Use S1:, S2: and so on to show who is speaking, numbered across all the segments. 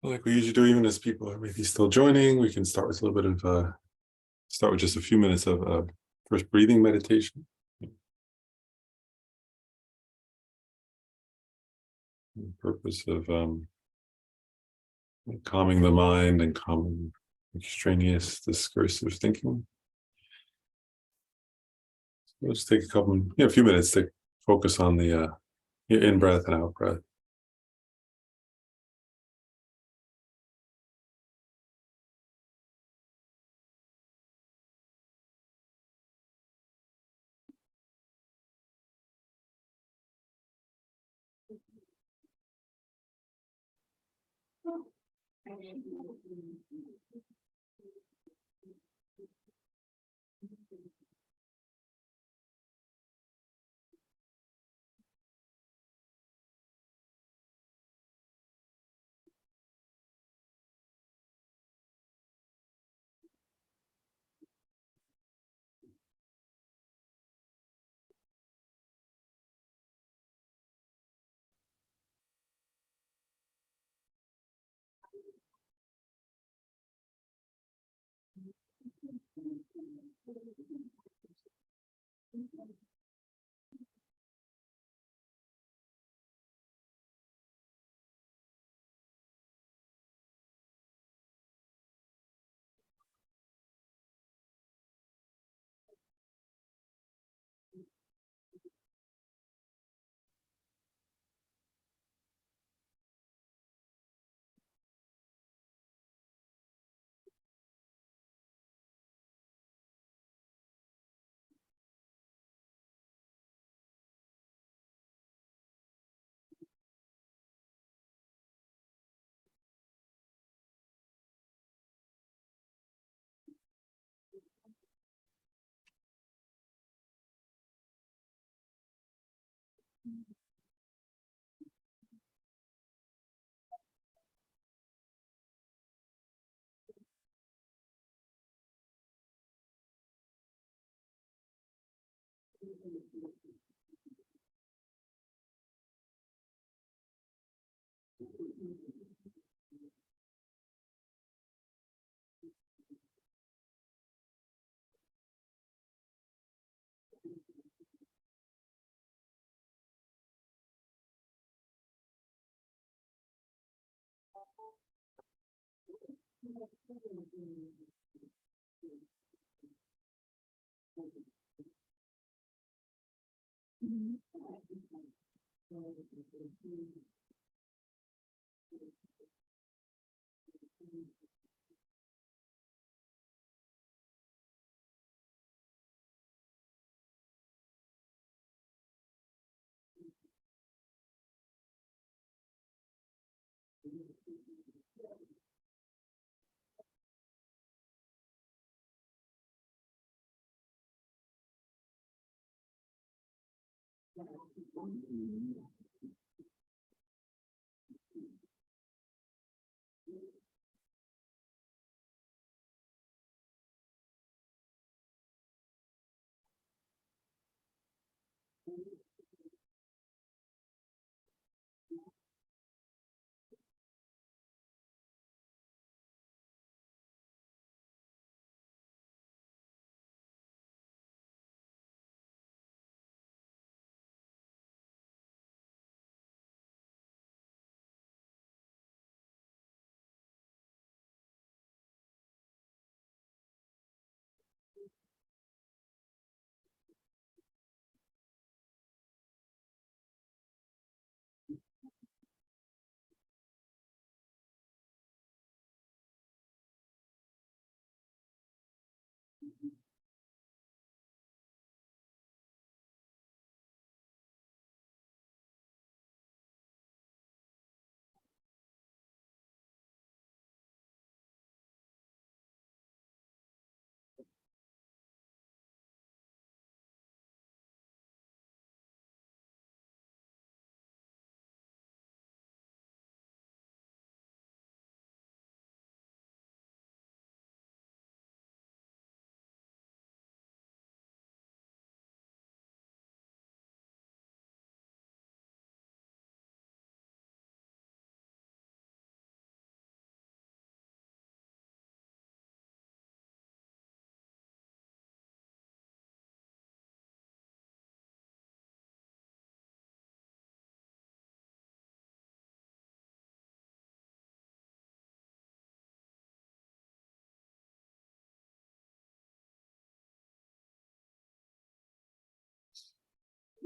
S1: Like we usually do, even as people are maybe still joining, we can start with a little bit of start with just a few minutes of first breathing meditation. The purpose of calming the mind and calming extraneous discursive thinking. So let's take a few minutes to focus on the your in breath and out breath.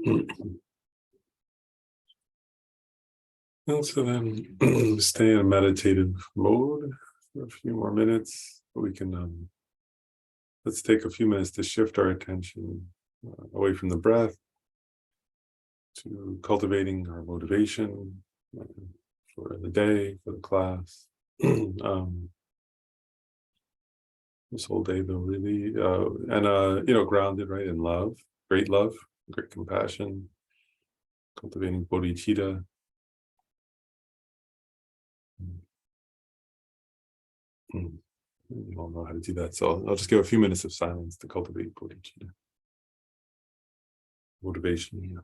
S1: And so then stay in a meditative mode for a few more minutes. We can let's take a few minutes to shift our attention away from the breath to cultivating our motivation uh, for the day, for the class. This whole day, though, really, and grounded, right, in love, great compassion, cultivating bodhicitta. Mm. You all know how to do that, so I'll just give a few minutes of silence to cultivate bodhicitta, motivation. Yeah.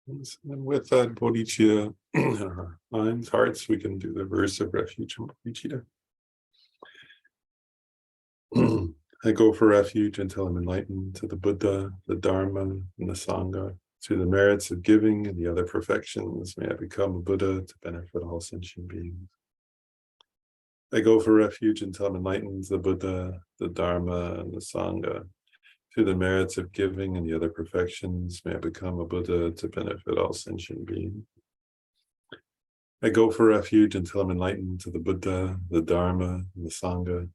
S1: And with that bodhicitta, in our minds, hearts, we can do the verse of refuge and bodhicitta. I go for refuge until I'm enlightened to the Buddha, the Dharma, and the Sangha. Through the merits of giving and the other perfections, may I become a Buddha to benefit all sentient beings. I go for refuge until I'm enlightened to the Buddha, the Dharma, and the Sangha. Through the merits of giving and the other perfections, may I become a Buddha to benefit all sentient beings. I go for refuge until I'm enlightened to the Buddha, the Dharma, and the Sangha.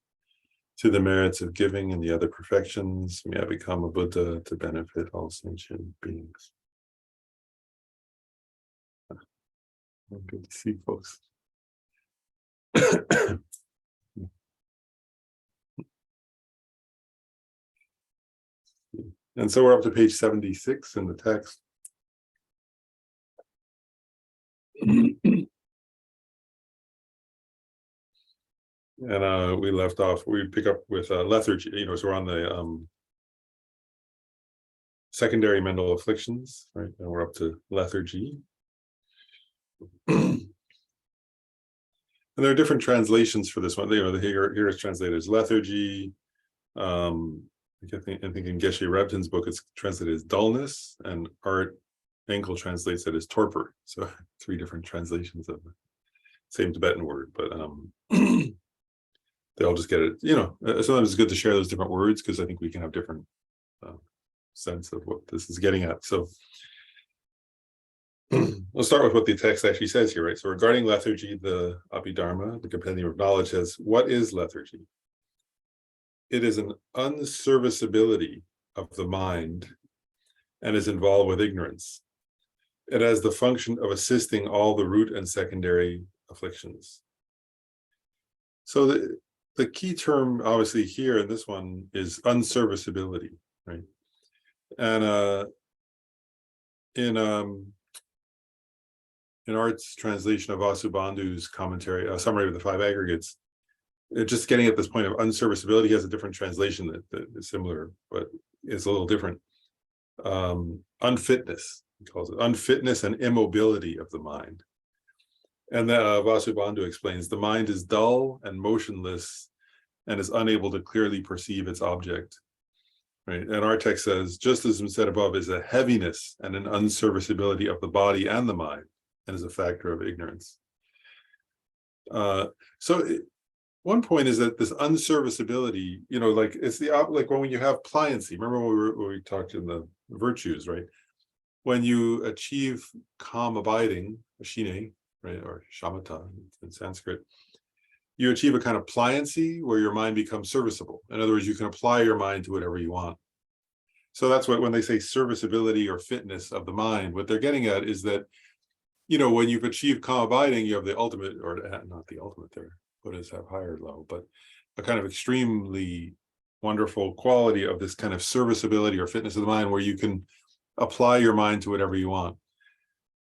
S1: Through the merits of giving and the other perfections, may I become a Buddha to benefit all sentient beings. Good to see folks. And so we're up to page 76 in the text. And we left off, we pick up with lethargy, so we're on the secondary mental afflictions, right? And we're up to lethargy. And there are different translations for this one. Here is translated as lethargy. I think in Geshe Rebton's book, it's translated as dullness, and Art Enkel translates it as torpor. So 3 different translations of the same Tibetan word, but they all just get it. Sometimes it's good to share those different words because I think we can have different sense of what this is getting at. So let's start with what the text actually says here, right? So regarding lethargy, the Abhidharma, the Compendium of Knowledge, says, what is lethargy? It is an unserviceability of the mind and is involved with ignorance. It has the function of assisting all the root and secondary afflictions. So the key term, obviously, here in this one is unserviceability, right? And in Art's translation of Vasubandhu's commentary, a summary of the 5 aggregates, just getting at this point of unserviceability, he has a different translation that is similar, but is a little different. Unfitness, he calls it, unfitness and immobility of the mind. And Vasubandhu explains, the mind is dull and motionless and is unable to clearly perceive its object. Right? And our text says, just as was said above, is a heaviness and an unserviceability of the body and the mind, and is a factor of ignorance. One point is that this unserviceability, it's like when you have pliancy. Remember when we talked in the virtues, right? When you achieve calm abiding, shine, right, or shamatha in Sanskrit, you achieve a kind of pliancy where your mind becomes serviceable. In other words, you can apply your mind to whatever you want. So that's what, when they say serviceability or fitness of the mind, what they're getting at is that, when you've achieved calm abiding, you have the ultimate, or not the ultimate there, Buddhas have higher low, but a kind of extremely wonderful quality of this kind of serviceability or fitness of the mind where you can apply your mind to whatever you want.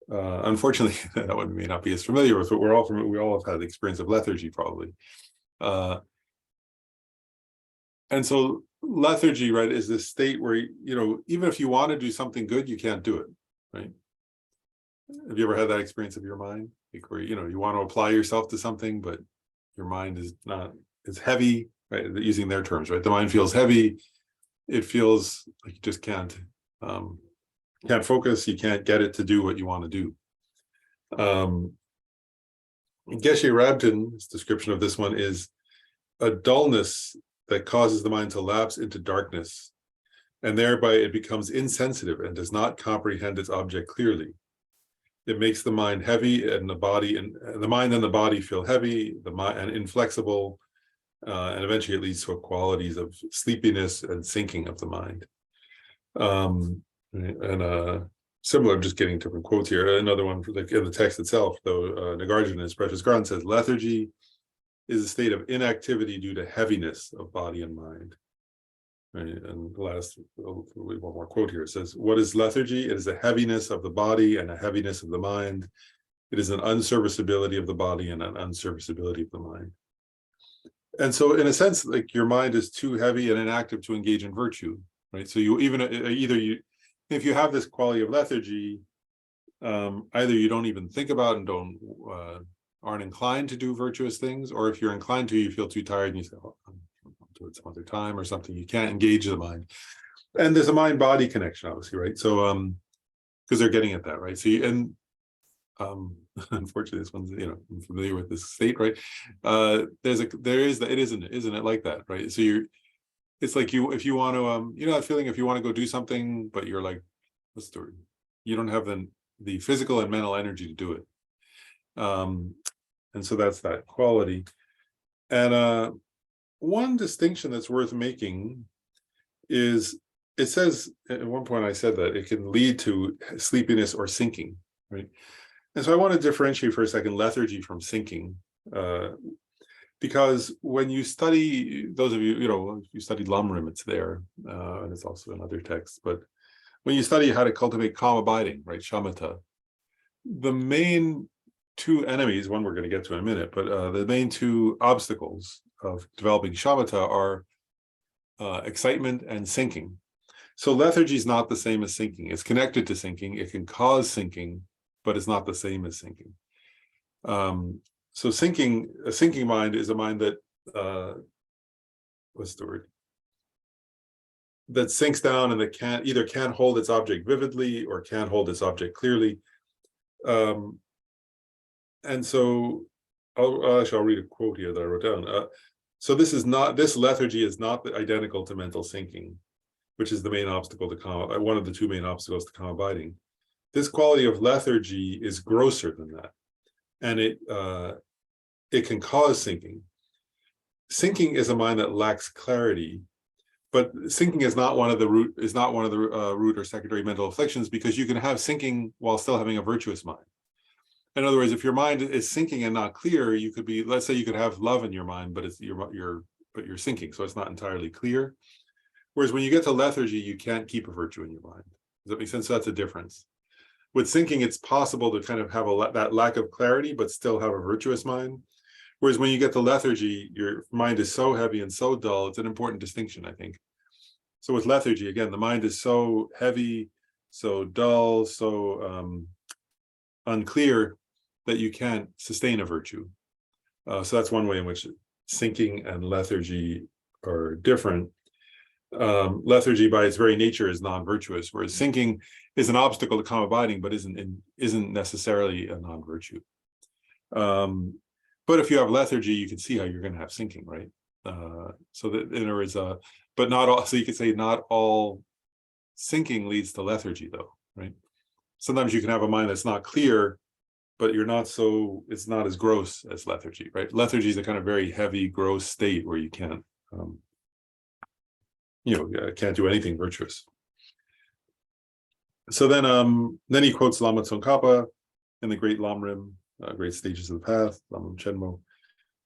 S1: Unfortunately, that one may not be as familiar with, but we all have had the experience of lethargy probably. And so lethargy, right, is this state where, even if you want to do something good, you can't do it, right? Have you ever had that experience of your mind? Like where, you want to apply yourself to something, but your mind is it's heavy, right? Using their terms, right? The mind feels heavy. It feels like you just can't focus. You can't get it to do what you want to do. Geshe Rabton's description of this one is a dullness that causes the mind to lapse into darkness, and thereby it becomes insensitive and does not comprehend its object clearly. It makes the mind heavy, and the body and the mind and the body feel heavy, and inflexible, and eventually it leads to qualities of sleepiness and sinking of the mind. Similar, I'm just getting different quotes here. Another one in the text itself, though, Nagarjuna in his Precious Ground says, lethargy is a state of inactivity due to heaviness of body and mind. Right? And one more quote here. It says, what is lethargy? It is a heaviness of the body and a heaviness of the mind. It is an unserviceability of the body and an unserviceability of the mind. And so in a sense, like your mind is too heavy and inactive to engage in virtue, right? So if you have this quality of lethargy, either you don't even think about and aren't inclined to do virtuous things, or if you're inclined to, you feel too tired and you say, "Oh, I'll do it some other time," or something. You can't engage the mind. And there's a mind-body connection, obviously, right? So because they're getting at that, right? So unfortunately, this one's, I'm familiar with this state, right? Isn't it like that, right? So it's like if you want to that feeling, if you want to go do something, but you're like, what's the word? You don't have the physical and mental energy to do it. And so that's that quality. And one distinction that's worth making is, it says at one point, I said that it can lead to sleepiness or sinking, right? And so I want to differentiate for a second lethargy from sinking, because when you study, those of you, you studied Lamrim, it's there, and it's also in other texts, but when you study how to cultivate calm abiding, right, shamatha, the main two enemies, one we're going to get to in a minute, but the main two obstacles of developing shamatha are excitement and sinking. So lethargy is not the same as sinking. It's connected to sinking. It can cause sinking, but it's not the same as sinking. So a sinking mind is a mind that, what's the word? That sinks down and that can't hold its object vividly or can't hold its object clearly. And so I'll read a quote here that I wrote down. So this lethargy is not identical to mental sinking, which is the main obstacle to one of the two main obstacles to calm abiding. This quality of lethargy is grosser than that, and it can cause sinking. Sinking is a mind that lacks clarity, but sinking is not one of the root or secondary mental afflictions, because you can have sinking while still having a virtuous mind. In other words, if your mind is sinking and not clear, you could be, let's say you could have love in your mind, but you're sinking, so it's not entirely clear. Whereas when you get to lethargy, you can't keep a virtue in your mind. Does that make sense? So that's a difference. With sinking, it's possible to kind of have that lack of clarity, but still have a virtuous mind. Whereas when you get to lethargy, your mind is so heavy and so dull. It's an important distinction, I think. So with lethargy, again, the mind is so heavy, so dull, so unclear that you can't sustain a virtue. So that's one way in which sinking and lethargy are different. Lethargy by its very nature is non-virtuous, whereas sinking is an obstacle to calm abiding, but isn't necessarily a non-virtue. But if you have lethargy, you can see how you're going to have sinking, right? So that there is but not all. So you could say not all sinking leads to lethargy, though, right? Sometimes you can have a mind that's not clear, but it's not as gross as lethargy, right? Lethargy is a kind of very heavy, gross state where you can't, can't do anything virtuous. So then he quotes Lama Tsongkhapa in the Great Lamrim, Great Stages of the Path, Lamrim Chenmo.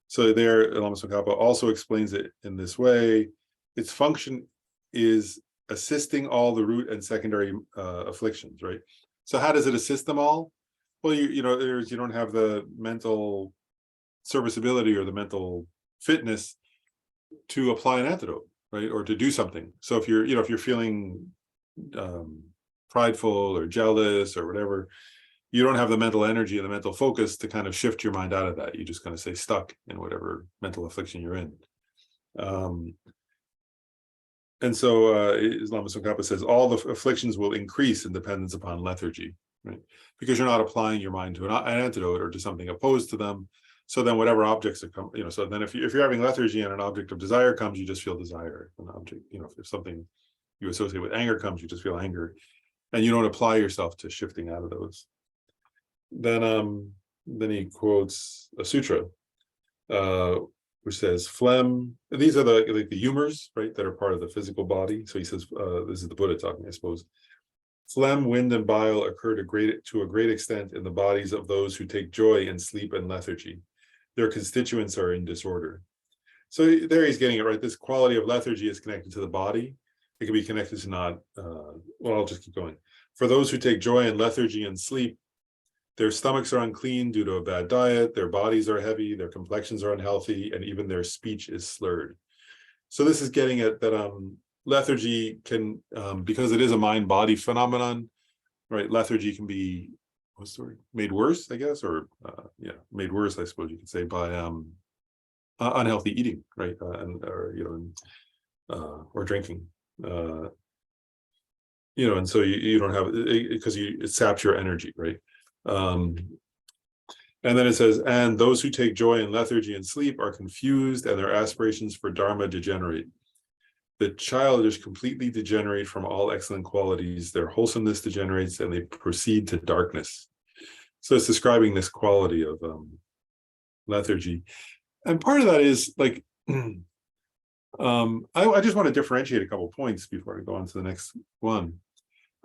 S1: So there, Lama Tsongkhapa also explains it in this way. Its function is assisting all the root and secondary afflictions, right? So how does it assist them all? Well, you don't have the mental serviceability or the mental fitness to apply an antidote, right, or to do something. So if you're feeling prideful or jealous or whatever, you don't have the mental energy and the mental focus to kind of shift your mind out of that. You just kind of stay stuck in whatever mental affliction you're in. And so Lama Tsongkhapa says all the afflictions will increase in dependence upon lethargy, right? Because you're not applying your mind to an antidote or to something opposed to them. So then whatever objects are come, so then if you're having lethargy and an object of desire comes, you just feel desire. An object, if something you associate with anger comes, you just feel anger, and you don't apply yourself to shifting out of those. Then he quotes a sutra, which says phlegm. These are the humors, right, that are part of the physical body. So he says, this is the Buddha talking, I suppose. Phlegm, wind, and bile occur to a great extent in the bodies of those who take joy in sleep and lethargy. Their constituents are in disorder. So there he's getting it right. This quality of lethargy is connected to the body. It can be connected to not, I'll just keep going. For those who take joy in lethargy and sleep, their stomachs are unclean due to a bad diet, their bodies are heavy, their complexions are unhealthy, and even their speech is slurred. So this is getting at that lethargy can, because it is a mind-body phenomenon, right? Lethargy can be what's the word? Made worse, I guess, or made worse, I suppose you could say, by unhealthy eating, right? Or drinking. And so you don't have it because it saps your energy, right? And then it says, and those who take joy in lethargy and sleep are confused, and their aspirations for dharma degenerate. The childish completely degenerate from all excellent qualities. Their wholesomeness degenerates, and they proceed to darkness. So it's describing this quality of lethargy, and part of that is like, I just want to differentiate a couple points before I go on to the next one.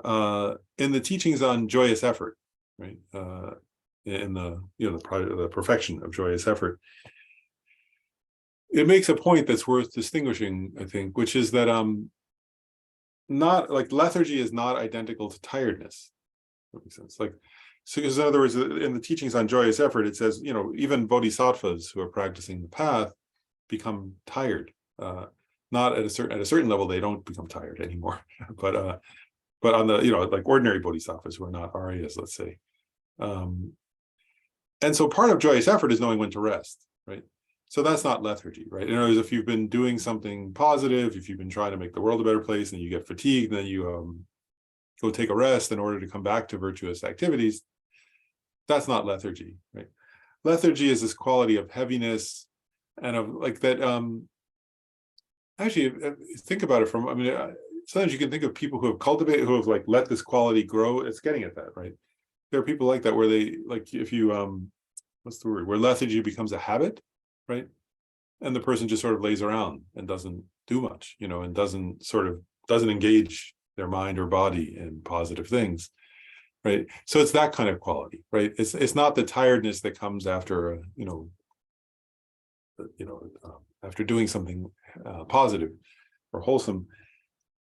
S1: In the teachings on joyous effort, right? In the perfection of joyous effort, it makes a point that's worth distinguishing, I think, which is that not like lethargy is not identical to tiredness. That makes sense. Like, so because in other words, in the teachings on joyous effort, it says, even bodhisattvas who are practicing the path become tired. Not at a certain level, they don't become tired anymore. But on the like ordinary bodhisattvas who are not Aryas, let's say. And so part of joyous effort is knowing when to rest, right? So that's not lethargy, right? In other words, if you've been doing something positive, if you've been trying to make the world a better place, and you get fatigued, then you go take a rest in order to come back to virtuous activities, that's not lethargy, right? Lethargy is this quality of heaviness and of like that. Actually, think about it sometimes you can think of people who have like let this quality grow. It's getting at that, right? There are people like that where they, like, if you what's the word, where lethargy becomes a habit, right? And the person just sort of lays around and doesn't do much, and doesn't engage their mind or body in positive things, right? So it's that kind of quality, right? It's not the tiredness that comes after after doing something positive or wholesome.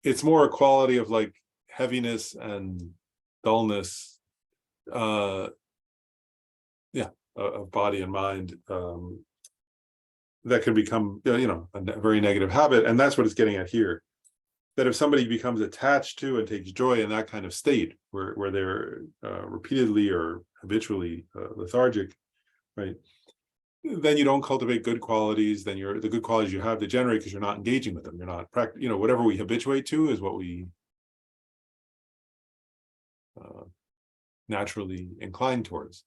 S1: It's more a quality of like heaviness and dullness, of body and mind, that can become, a very negative habit. And that's what it's getting at here. That if somebody becomes attached to and takes joy in that kind of state where they're repeatedly or habitually lethargic, right? Then you don't cultivate good qualities. Then the good qualities you have degenerate because you're not engaging with them. You're not whatever we habituate to is what we naturally incline towards.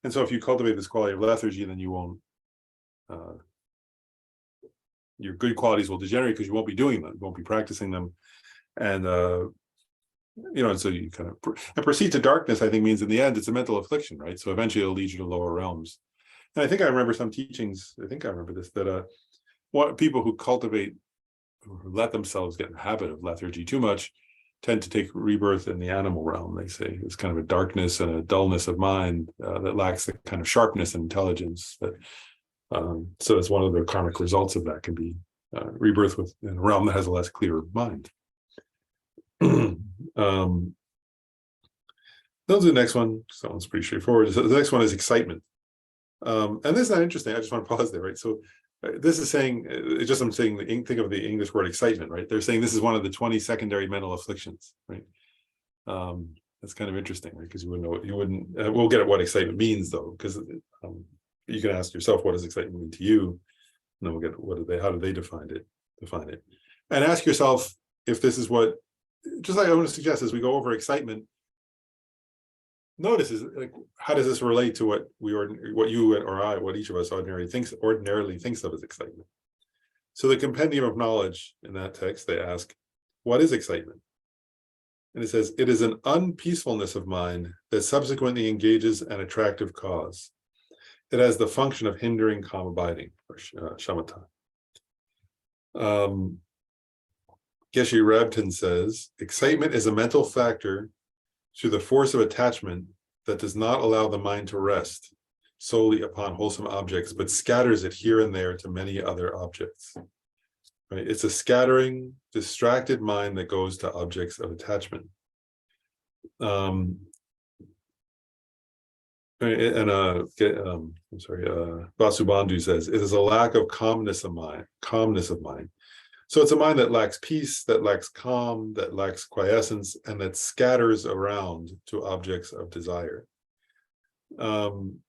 S1: And so if you cultivate this quality of lethargy, then you won't, your good qualities will degenerate because you won't be doing them, you won't be practicing them. And, and so you kind of, and proceed to darkness, I think means in the end, it's a mental affliction, right? So eventually it'll lead you to lower realms. And I think I remember some teachings, that what people who cultivate, who let themselves get in the habit of lethargy too much, tend to take rebirth in the animal realm. They say it's kind of a darkness and a dullness of mind that lacks the kind of sharpness and intelligence. That so it's one of the karmic results of that can be rebirth in a realm that has a less clear mind. Those are the next one. So that one's pretty straightforward. So the next one is excitement. And this is not interesting. I just want to pause there, right? So this is saying, I'm saying, think of the English word excitement, right? They're saying this is one of the 20 secondary mental afflictions, right? That's kind of interesting, right? Because we'll get at what excitement means though, because you can ask yourself, what does excitement mean to you? And then we'll get, how do they define it? And ask yourself if this is what, just like I want to suggest as we go over excitement, notice is like, how does this relate to what each of us ordinarily thinks of as excitement? So the compendium of knowledge in that text, they ask, what is excitement? And it says, it is an unpeacefulness of mind that subsequently engages an attractive cause. It has the function of hindering calm abiding, or shamatha. Geshe Rabtin says, excitement is a mental factor through the force of attachment that does not allow the mind to rest solely upon wholesome objects, but scatters it here and there to many other objects. Right? It's a scattering, distracted mind that goes to objects of attachment. Vasubandhu says, it is a lack of calmness of mind. So it's a mind that lacks peace, that lacks calm, that lacks quiescence, and that scatters around to objects of desire. And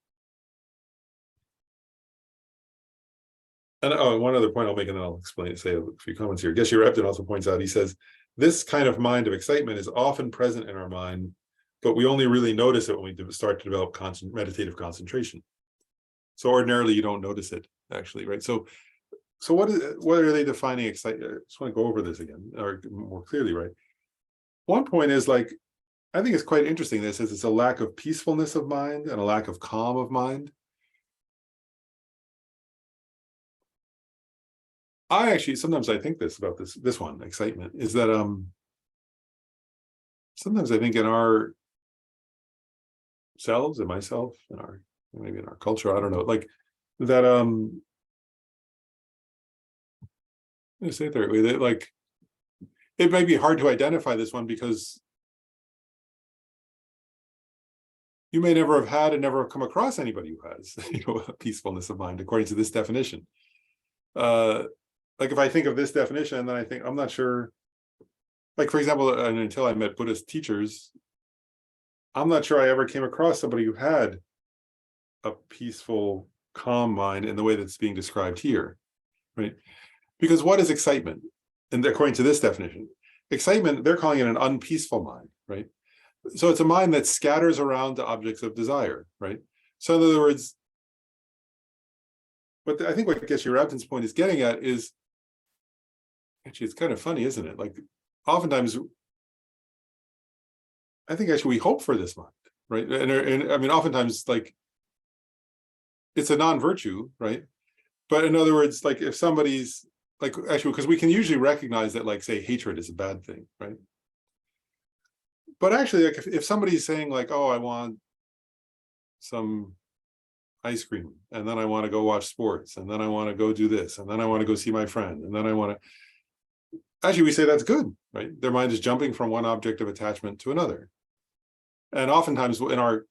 S1: one other point I'll make, and then I'll explain, say a few comments here. Geshe Repton also points out, he says, this kind of mind of excitement is often present in our mind, but we only really notice it when we start to develop meditative concentration. So ordinarily, you don't notice it, actually, right? So what are they defining excitement? I just want to go over this again, or more clearly, right? One point is like, I think it's quite interesting. That it says it's a lack of peacefulness of mind and a lack of calm of mind. Sometimes I think this about this one, excitement, is that sometimes I think in our selves, in myself, maybe in our culture, I don't know, like that let me say it the right way, that like it may be hard to identify this one because you may never have had and never have come across anybody who has, a peacefulness of mind according to this definition. Like if I think of this definition and then I think, I'm not sure, like for example, and until I met Buddhist teachers, I'm not sure I ever came across somebody who had a peaceful, calm mind in the way that's being described here, right? Because what is excitement? And according to this definition, excitement, they're calling it an unpeaceful mind, right? So it's a mind that scatters around to objects of desire, right? So in other words, I think what Geshe Rabton's point is getting at is, actually, it's kind of funny, isn't it? Like, oftentimes, I think actually we hope for this mind, right? And I mean, oftentimes, like, it's a non-virtue, right? But in other words, like, if somebody's, like, actually, because we can usually recognize that, like, say, hatred is a bad thing, right? But actually, like, if somebody's saying, like, oh, I want some ice cream, and then I want to go watch sports, and then I want to go do this, and then I want to go see my friend, and then I want to, actually, we say that's good, right? Their mind is jumping from one object of attachment to another. And oftentimes in our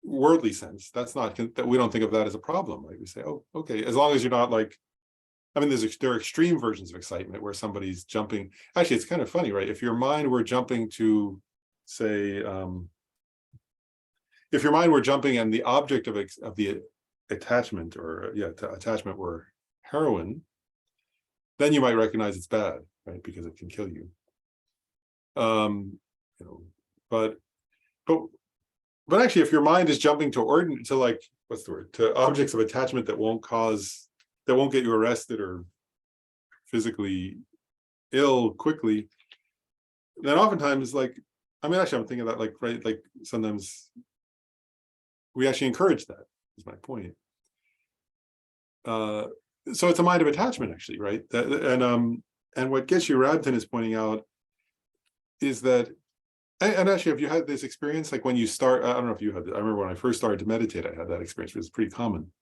S1: worldly sense, that's not, that we don't think of that as a problem. Like we say, oh, okay, as long as you're not like, I mean, there are extreme versions of excitement where somebody's jumping. Actually, it's kind of funny, right? If your mind were jumping to, say, if your mind were jumping and the object of the attachment, or attachment were heroin, then you might recognize it's bad, right? Because it can kill you. But actually, if your mind is jumping to like, what's the word? To objects of attachment that won't get you arrested or physically ill quickly, then oftentimes, like, I mean, actually, I'm thinking that, like, right, like sometimes we actually encourage that, is my point. So it's a mind of attachment, actually, right? And what Geshe Rabton is pointing out is that, and actually, have you had this experience, like when you start, I don't know if you had, I remember when I first started to meditate, I had that experience, which is pretty common,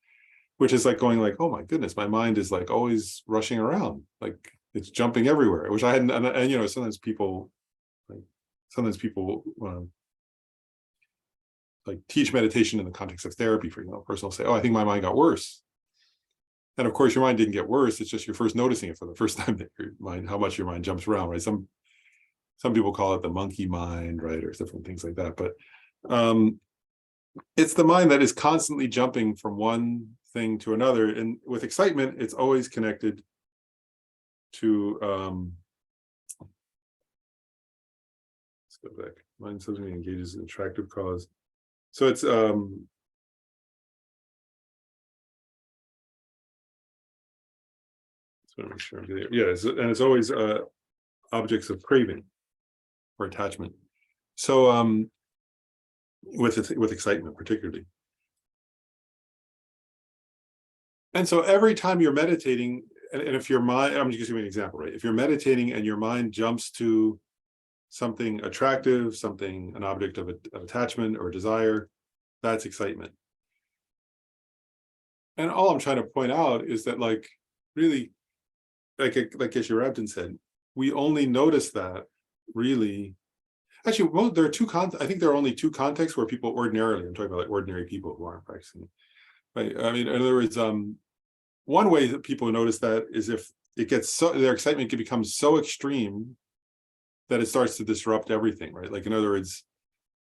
S1: which is like going like, oh my goodness, my mind is like always rushing around, like it's jumping everywhere, which I hadn't, and sometimes people like teach meditation in the context of therapy, for example. A person will say, oh, I think my mind got worse. And of course, your mind didn't get worse. It's just you're first noticing it for the first time, that your mind, how much your mind jumps around, right? Some people call it the monkey mind, right? Or different things like that. But it's the mind that is constantly jumping from one thing to another. And with excitement, it's always connected to, let's go back. Mind subsequently engages in attractive cause. So it's, make sure I'm getting it. Yeah, and it's always objects of craving or attachment. So with excitement particularly. And so every time you're meditating, and if your mind, I'm just giving you an example, right? If you're meditating and your mind jumps to something attractive, an object of attachment or desire, that's excitement. And all I'm trying to point out is that, like, really, like Geshe Rabton said, we only notice that really. Actually, well, there are I think there are only two contexts where people ordinarily, I'm talking about like ordinary people who aren't practicing, right? I mean, in other words, one way that people notice that is if it gets their excitement can become so extreme that it starts to disrupt everything, right? Like, in other words,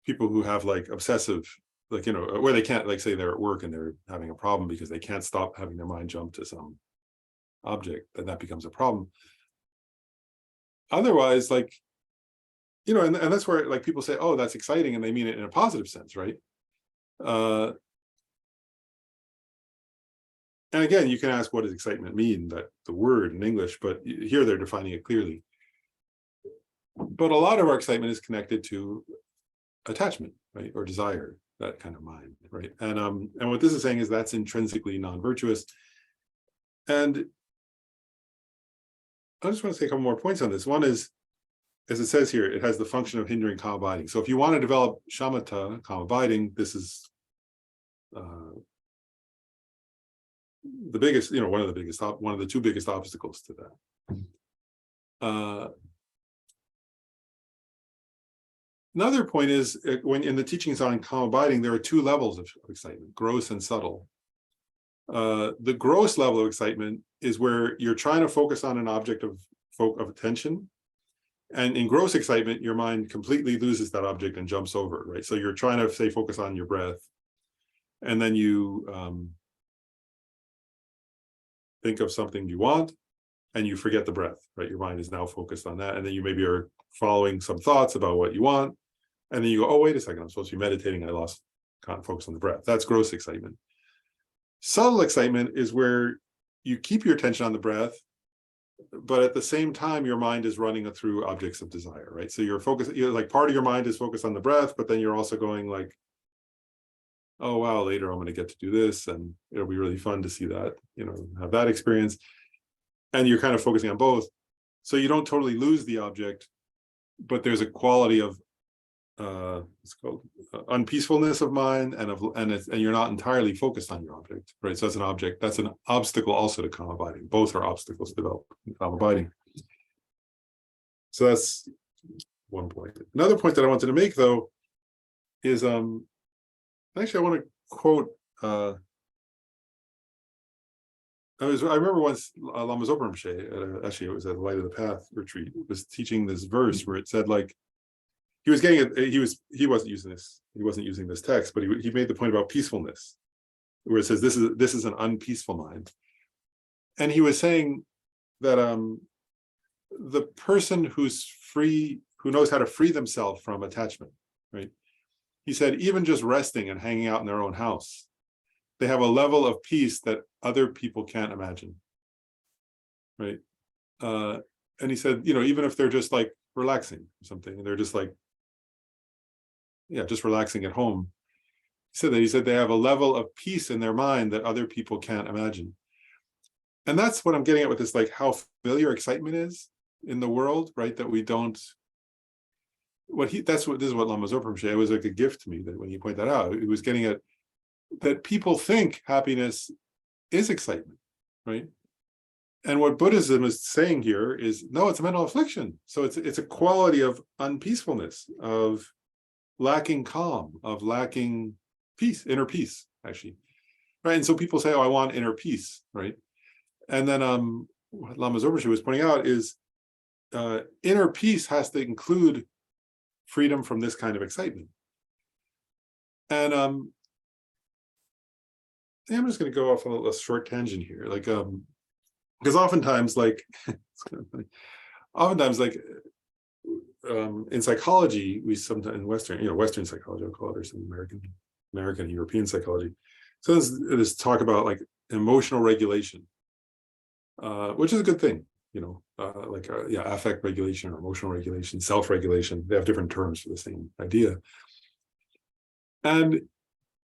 S1: people who have like obsessive like, where they can't, like, say they're at work and they're having a problem because they can't stop having their mind jump to some object, then that becomes a problem. Otherwise, like, and that's where, like, people say, oh, that's exciting, and they mean it in a positive sense, right? And again, you can ask, what does excitement mean, that the word in English, but here they're defining it clearly. But a lot of our excitement is connected to attachment, right, or desire, that kind of mind, right? And what this is saying is that's intrinsically non-virtuous. And I just want to say a couple more points on this. One is, as it says here, it has the function of hindering calm abiding. So if you want to develop shamatha, calm abiding, this is the biggest, one of the two biggest obstacles to that. Another point is, when in the teachings on calm abiding, there are two levels of excitement, gross and subtle. The gross level of excitement is where you're trying to focus on an object of attention. And in gross excitement, your mind completely loses that object and jumps over it, right? So you're trying to, say, focus on your breath. And then you think of something you want, and you forget the breath, right? Your mind is now focused on that. And then you maybe are following some thoughts about what you want. And then you go, oh, wait a second, I'm supposed to be meditating. I can't focus on the breath. That's gross excitement. Subtle excitement is where you keep your attention on the breath, but at the same time, your mind is running through objects of desire, right? So you're focused, like, part of your mind is focused on the breath, but then you're also going like, oh, wow, later I'm going to get to do this, and it'll be really fun to see that, have that experience. And you're kind of focusing on both. So you don't totally lose the object, but there's a quality of it's called unpeacefulness of mind, and you're not entirely focused on your object, right? So that's an obstacle also to calm abiding. Both are obstacles to develop calm abiding. So that's one point. Another point that I wanted to make, though, is actually I want to quote. I remember once Lama Zopa Rinpoche, actually it was at the Light of the Path retreat, was teaching this verse where it said, like, he was getting it. He wasn't using this text, but he made the point about peacefulness, where it says this is an unpeaceful mind, and he was saying that the person who's free, who knows how to free themselves from attachment, right? He said even just resting and hanging out in their own house, they have a level of peace that other people can't imagine, right? And he said, even if they're just like relaxing or something, and they're just like, just relaxing at home. He said they have a level of peace in their mind that other people can't imagine. And that's what I'm getting at with this, like, how familiar excitement is in the world, right? That we don't, this is what Lama Zopa Rinpoche, it was like a gift to me, that when he pointed that out, it was getting at that people think happiness is excitement, right? And what Buddhism is saying here is, no, it's a mental affliction. So it's a quality of unpeacefulness, of lacking calm, of lacking peace, inner peace, actually, right? And so people say, oh, I want inner peace, right? And then what Lama Zopa Rinpoche was pointing out is inner peace has to include freedom from this kind of excitement. And I'm just going to go off on a short tangent here, like, because oftentimes, like, it's kind of funny. Oftentimes, like, in psychology, we sometimes, in Western psychology, I'll call it, or some American, European psychology. So there's talk about, like, emotional regulation, which is a good thing, affect regulation or emotional regulation, self-regulation. They have different terms for the same idea. And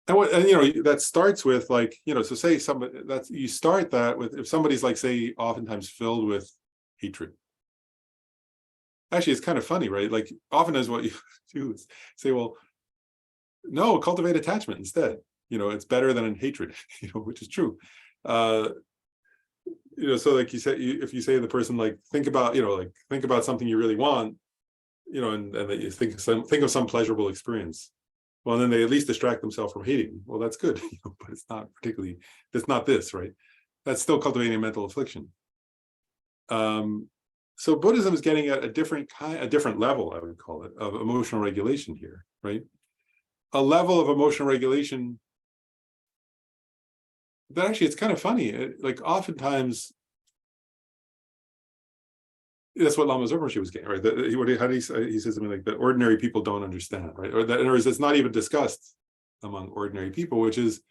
S1: that starts with, like, so say somebody, you start that with, if somebody's, like, say, oftentimes filled with hatred. Actually, it's kind of funny, right? Like, oftentimes what you do is say, well, no, cultivate attachment instead. It's better than in hatred, which is true. So, like you said, if you say to the person, like, think about something you really want, and that you think of some pleasurable experience. Well, then they at least distract themselves from hating. Well, that's good, but it's not particularly, that's not this, right? That's still cultivating a mental affliction. So Buddhism is getting at a different level, I would call it, of emotional regulation here, right? a level of emotional regulation that actually, it's kind of funny. Like oftentimes, that's what Lama Zopa was getting, right? How do he say? He says something like that ordinary people don't understand, right? Or that, in other words, it's not even discussed among ordinary people, which is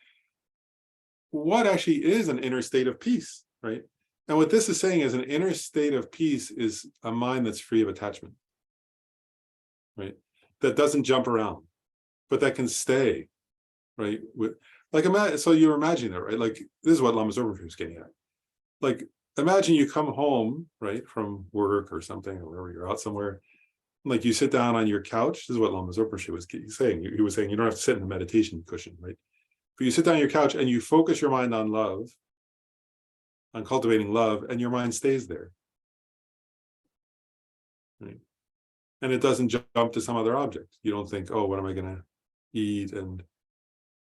S1: what actually is an inner state of peace, right? And what this is saying is an inner state of peace is a mind that's free of attachment, right? That doesn't jump around, but that can stay, right? Like, imagine, so you're imagining that, right? Like, this is what Lama Zopa was getting at. Like, imagine you come home, right, from work or something, or wherever you're out somewhere, like you sit down on your couch. This is what Lama Zopa was saying. He was saying you don't have to sit in a meditation cushion, right? But you sit down on your couch and you focus your mind on love, on cultivating love, and your mind stays there, right? And it doesn't jump to some other object. You don't think, oh, what am I going to eat? And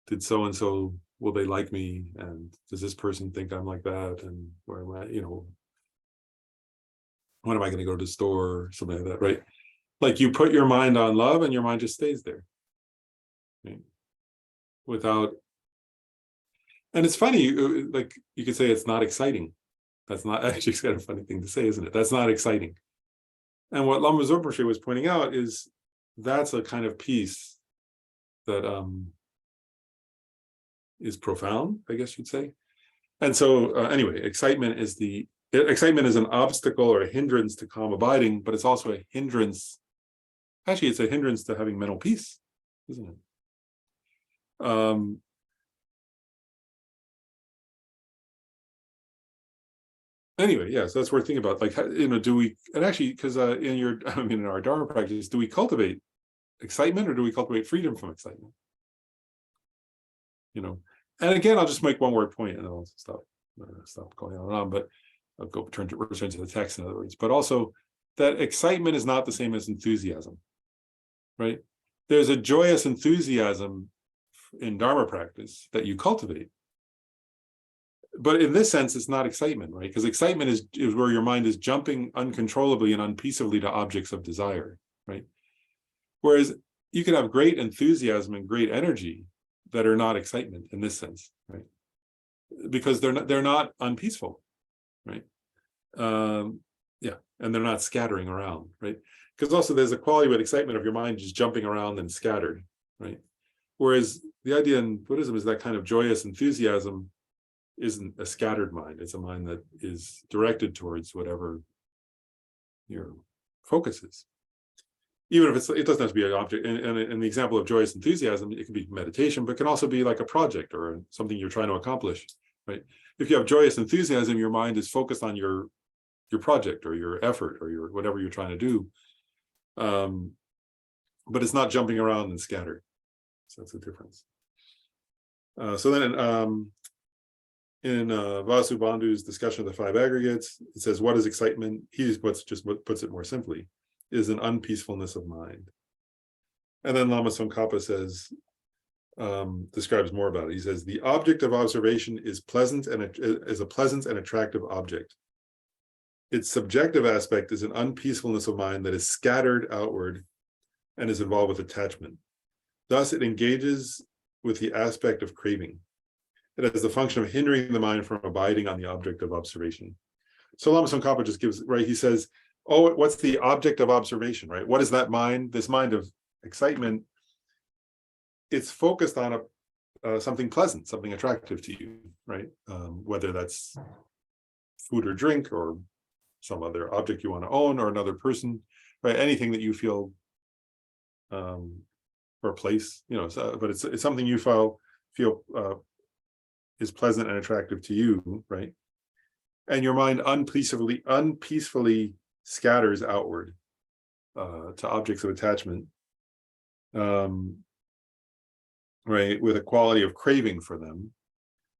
S1: did so-and-so, will they like me? And does this person think I'm like that? And where am I, when am I going to go to the store? Something like that, right? Like you put your mind on love and your mind just stays there, right? Without, and it's funny, like you could say it's not exciting. That's not actually, it's kind of a funny thing to say, isn't it? That's not exciting. And what Lama Zopa was pointing out is that's a kind of peace that is profound, I guess you'd say. And so anyway, excitement is an obstacle or a hindrance to calm abiding, but it's also a hindrance. Actually, it's a hindrance to having mental peace, isn't it? Anyway, yeah, so that's worth thinking about. Like, do we, and actually, because in our Dharma practice, do we cultivate excitement or do we cultivate freedom from excitement? And again, I'll just make one more point and then I'll stop going on and on, but I'll return to the text, in other words. But also that excitement is not the same as enthusiasm, right? There's a joyous enthusiasm in Dharma practice that you cultivate. But in this sense, it's not excitement, right? Because excitement is where your mind is jumping uncontrollably and unpeaceably to objects of desire, right? Whereas you can have great enthusiasm and great energy that are not excitement in this sense, right? Because they're not unpeaceful, right? Yeah, and they're not scattering around, right? Because also there's a quality with excitement of your mind just jumping around and scattered, right? Whereas the idea in Buddhism is that kind of joyous enthusiasm isn't a scattered mind. It's a mind that is directed towards whatever your focus is. Even if it doesn't have to be an object. And in the example of joyous enthusiasm, it can be meditation, but it can also be like a project or something you're trying to accomplish, right? If you have joyous enthusiasm, your mind is focused on your project or your effort or your whatever you're trying to do. But it's not jumping around and scattered. So that's the difference. So then in Vasubandhu's discussion of the five aggregates, it says, what is excitement? He puts it more simply, is an unpeacefulness of mind. And then Lama Tsongkhapa says, describes more about it. He says, the object of observation is a pleasant and attractive object. Its subjective aspect is an unpeacefulness of mind that is scattered outward and is involved with attachment. Thus, it engages with the aspect of craving. It has the function of hindering the mind from abiding on the object of observation. So Lama Tsongkhapa just gives, right, he says, oh, what's the object of observation, right? What is that mind? This mind of excitement, it's focused on something pleasant, something attractive to you, right? Whether that's food or drink or some other object you want to own or another person, right? Anything that you feel, or place, but it's something you feel is pleasant and attractive to you, right? And your mind unpeacefully scatters outward to objects of attachment, right, with a quality of craving for them.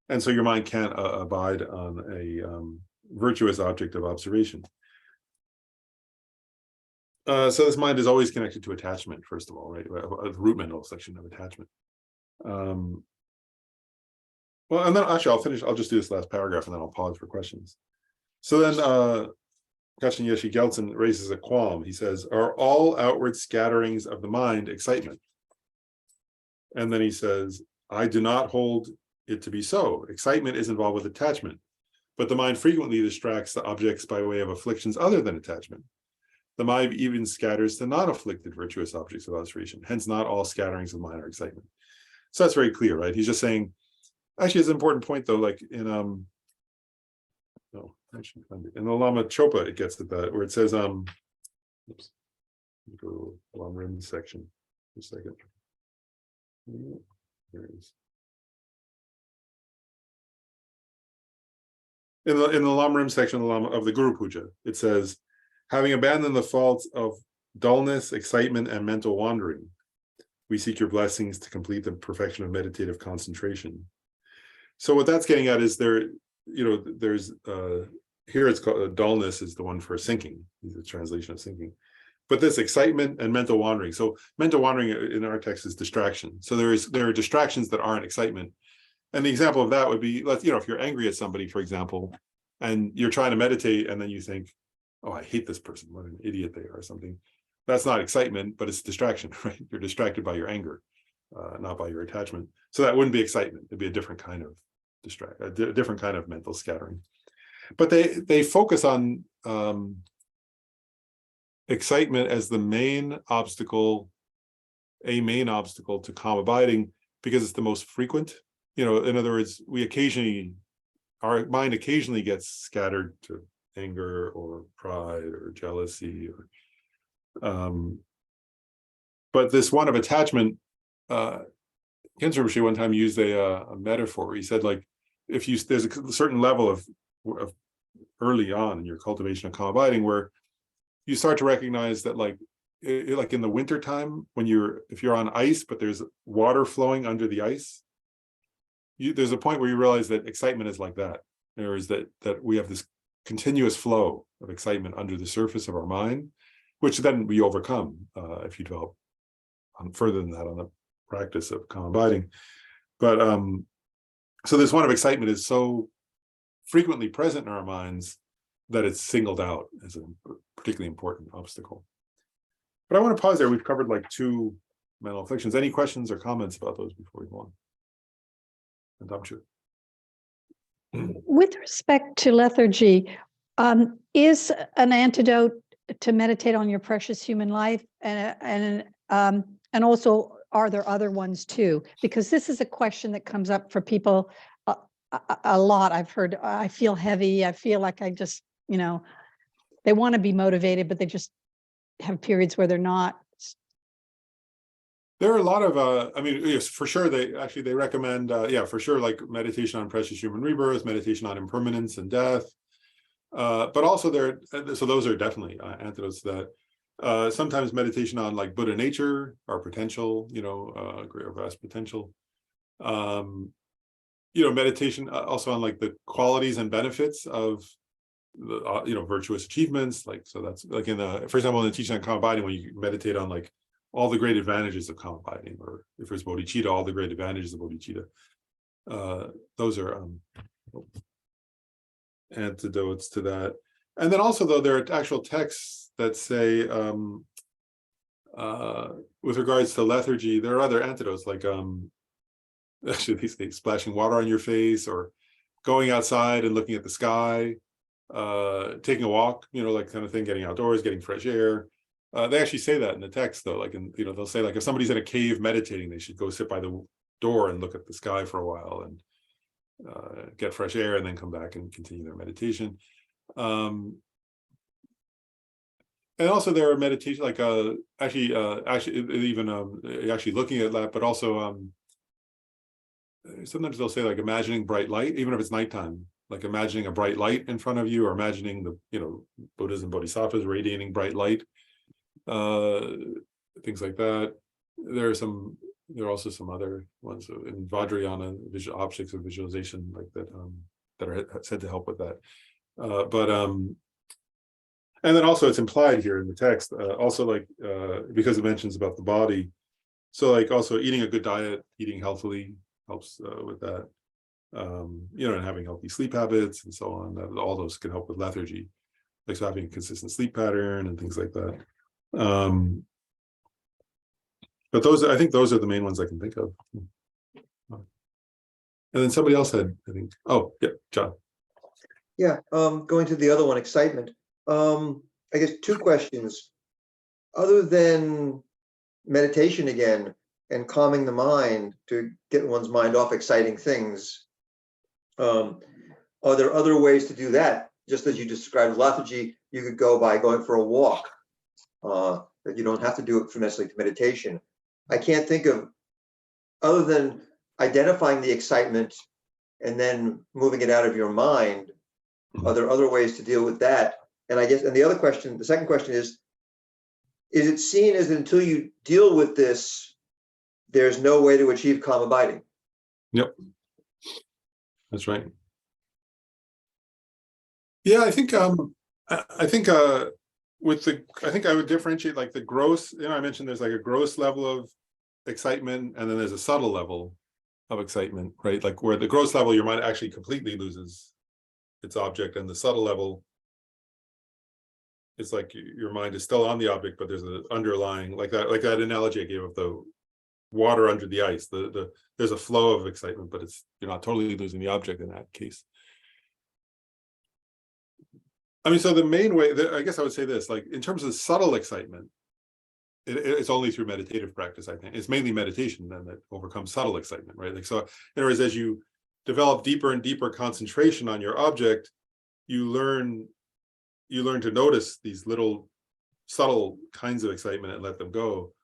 S1: And so your mind can't abide on a virtuous object of observation. So this mind is always connected to attachment, first of all, right? The root mental section of attachment. Well, and then actually I'll just do this last paragraph and then I'll pause for questions. So then Kachin Yeshi Geltsen raises a qualm. He says, are all outward scatterings of the mind excitement? And then he says, I do not hold it to be so. Excitement is involved with attachment, but the mind frequently distracts the objects by way of afflictions other than attachment. The mind even scatters to non-afflicted virtuous objects of observation. Hence, not all scatterings of mind are excitement. So that's very clear, right? He's just saying, actually, it's an important point though, like in in the Lama Chopa, it gets at that, where it says, oops, go to the Lama Rim section for a second. There it is. In the Lama Rim section of the Guru Puja, it says, having abandoned the faults of dullness, excitement, and mental wandering, we seek your blessings to complete the perfection of meditative concentration. So what that's getting at is there's here it's called dullness is the one for sinking, the translation of sinking. But this excitement and mental wandering. So mental wandering in our text is distraction. So there are distractions that aren't excitement. And the example of that would be, if you're angry at somebody, for example, and you're trying to meditate, and then you think, oh, I hate this person, what an idiot they are, or something. That's not excitement, but it's distraction, right? You're distracted by your anger, not by your attachment. So that wouldn't be excitement. It'd be a different kind of different kind of mental scattering. But they focus on excitement as the main obstacle, a main obstacle to calm abiding, because it's the most frequent. In other words, our mind occasionally gets scattered to anger or pride or jealousy, but this one of attachment, Khyentse Rinpoche one time used a metaphor. He said, like, there's a certain level of early on in your cultivation of calm abiding where you start to recognize that, like in the wintertime, if you're on ice, but there's water flowing under the ice, there's a point where you realize that excitement is like that. There is that we have this continuous flow of excitement under the surface of our mind, which then we overcome if you develop further than that on the practice of calm abiding. But so this one of excitement is so frequently present in our minds that it's singled out as a particularly important obstacle. But I want to pause there. We've covered like 2 mental afflictions. Any questions or comments about those before we go on?
S2: With respect to lethargy, is an antidote to meditate on your precious human life, and also are there other ones too? Because this is a question that comes up for people a lot. I've heard, I feel heavy. I feel like I just, they want to be motivated, but they just have periods where they're not.
S1: There are a lot of, yes, for sure. They recommend, for sure, like meditation on precious human rebirth, meditation on impermanence and death. But also so those are definitely antidotes to that. Sometimes meditation on like Buddha nature, our potential, greater vast potential. Meditation also on like the qualities and benefits of the, virtuous achievements. Like, so that's like for example, in the teaching on calm abiding, when you meditate on like all the great advantages of calm abiding, or if there's bodhicitta, all the great advantages of bodhicitta. Those are antidotes to that. And then also, though, there are actual texts that say, with regards to lethargy, there are other antidotes, like actually they say splashing water on your face, or going outside and looking at the sky, taking a walk, like kind of thing, getting outdoors, getting fresh air. They actually say that in the text, though, like, they'll say, like, if somebody's in a cave meditating, they should go sit by the door and look at the sky for a while and get fresh air, and then come back and continue their meditation. And also there are meditation, like actually looking at that, but also sometimes they'll say, like, imagining bright light, even if it's nighttime, like imagining a bright light in front of you, or imagining the Buddhas and Bodhisattvas radiating bright light. Things like that. There are also some other ones in Vajrayana, visual objects of visualization, like that, that are said to help with that. And then also it's implied here in the text, also, like, because it mentions about the body. So, like, also eating a good diet, eating healthily helps with that. And having healthy sleep habits and so on. All those can help with lethargy, like, so having a consistent sleep pattern and things like that. But I think those are the main ones I can think of. And then somebody else had, I think, oh, yeah, John.
S3: Yeah, going to the other one, excitement. I guess two questions. Other than meditation again and calming the mind to get one's mind off exciting things, are there other ways to do that? Just as you described lethargy, you could go by going for a walk. That you don't have to do it necessarily to meditation. I can't think of, other than identifying the excitement and then moving it out of your mind, are there other ways to deal with that? And I guess, and the second question is it seen as until you deal with this, there's no way to achieve calm abiding?
S1: Yep. That's right. Yeah, I think I think I would differentiate like the gross, I mentioned there's like a gross level of excitement and then there's a subtle level of excitement, right? Like where the gross level, your mind actually completely loses its object, and the subtle level, it's like your mind is still on the object, but there's an underlying, like that analogy I gave of the water under the ice. There's a flow of excitement, but you're not totally losing the object in that case. I mean, so the main way, I guess I would say this, like in terms of subtle excitement, it's only through meditative practice, I think. It's mainly meditation then that overcomes subtle excitement, right? Like, so in other words, as you develop deeper and deeper concentration on your object, you learn to notice these little subtle kinds of excitement and let them go.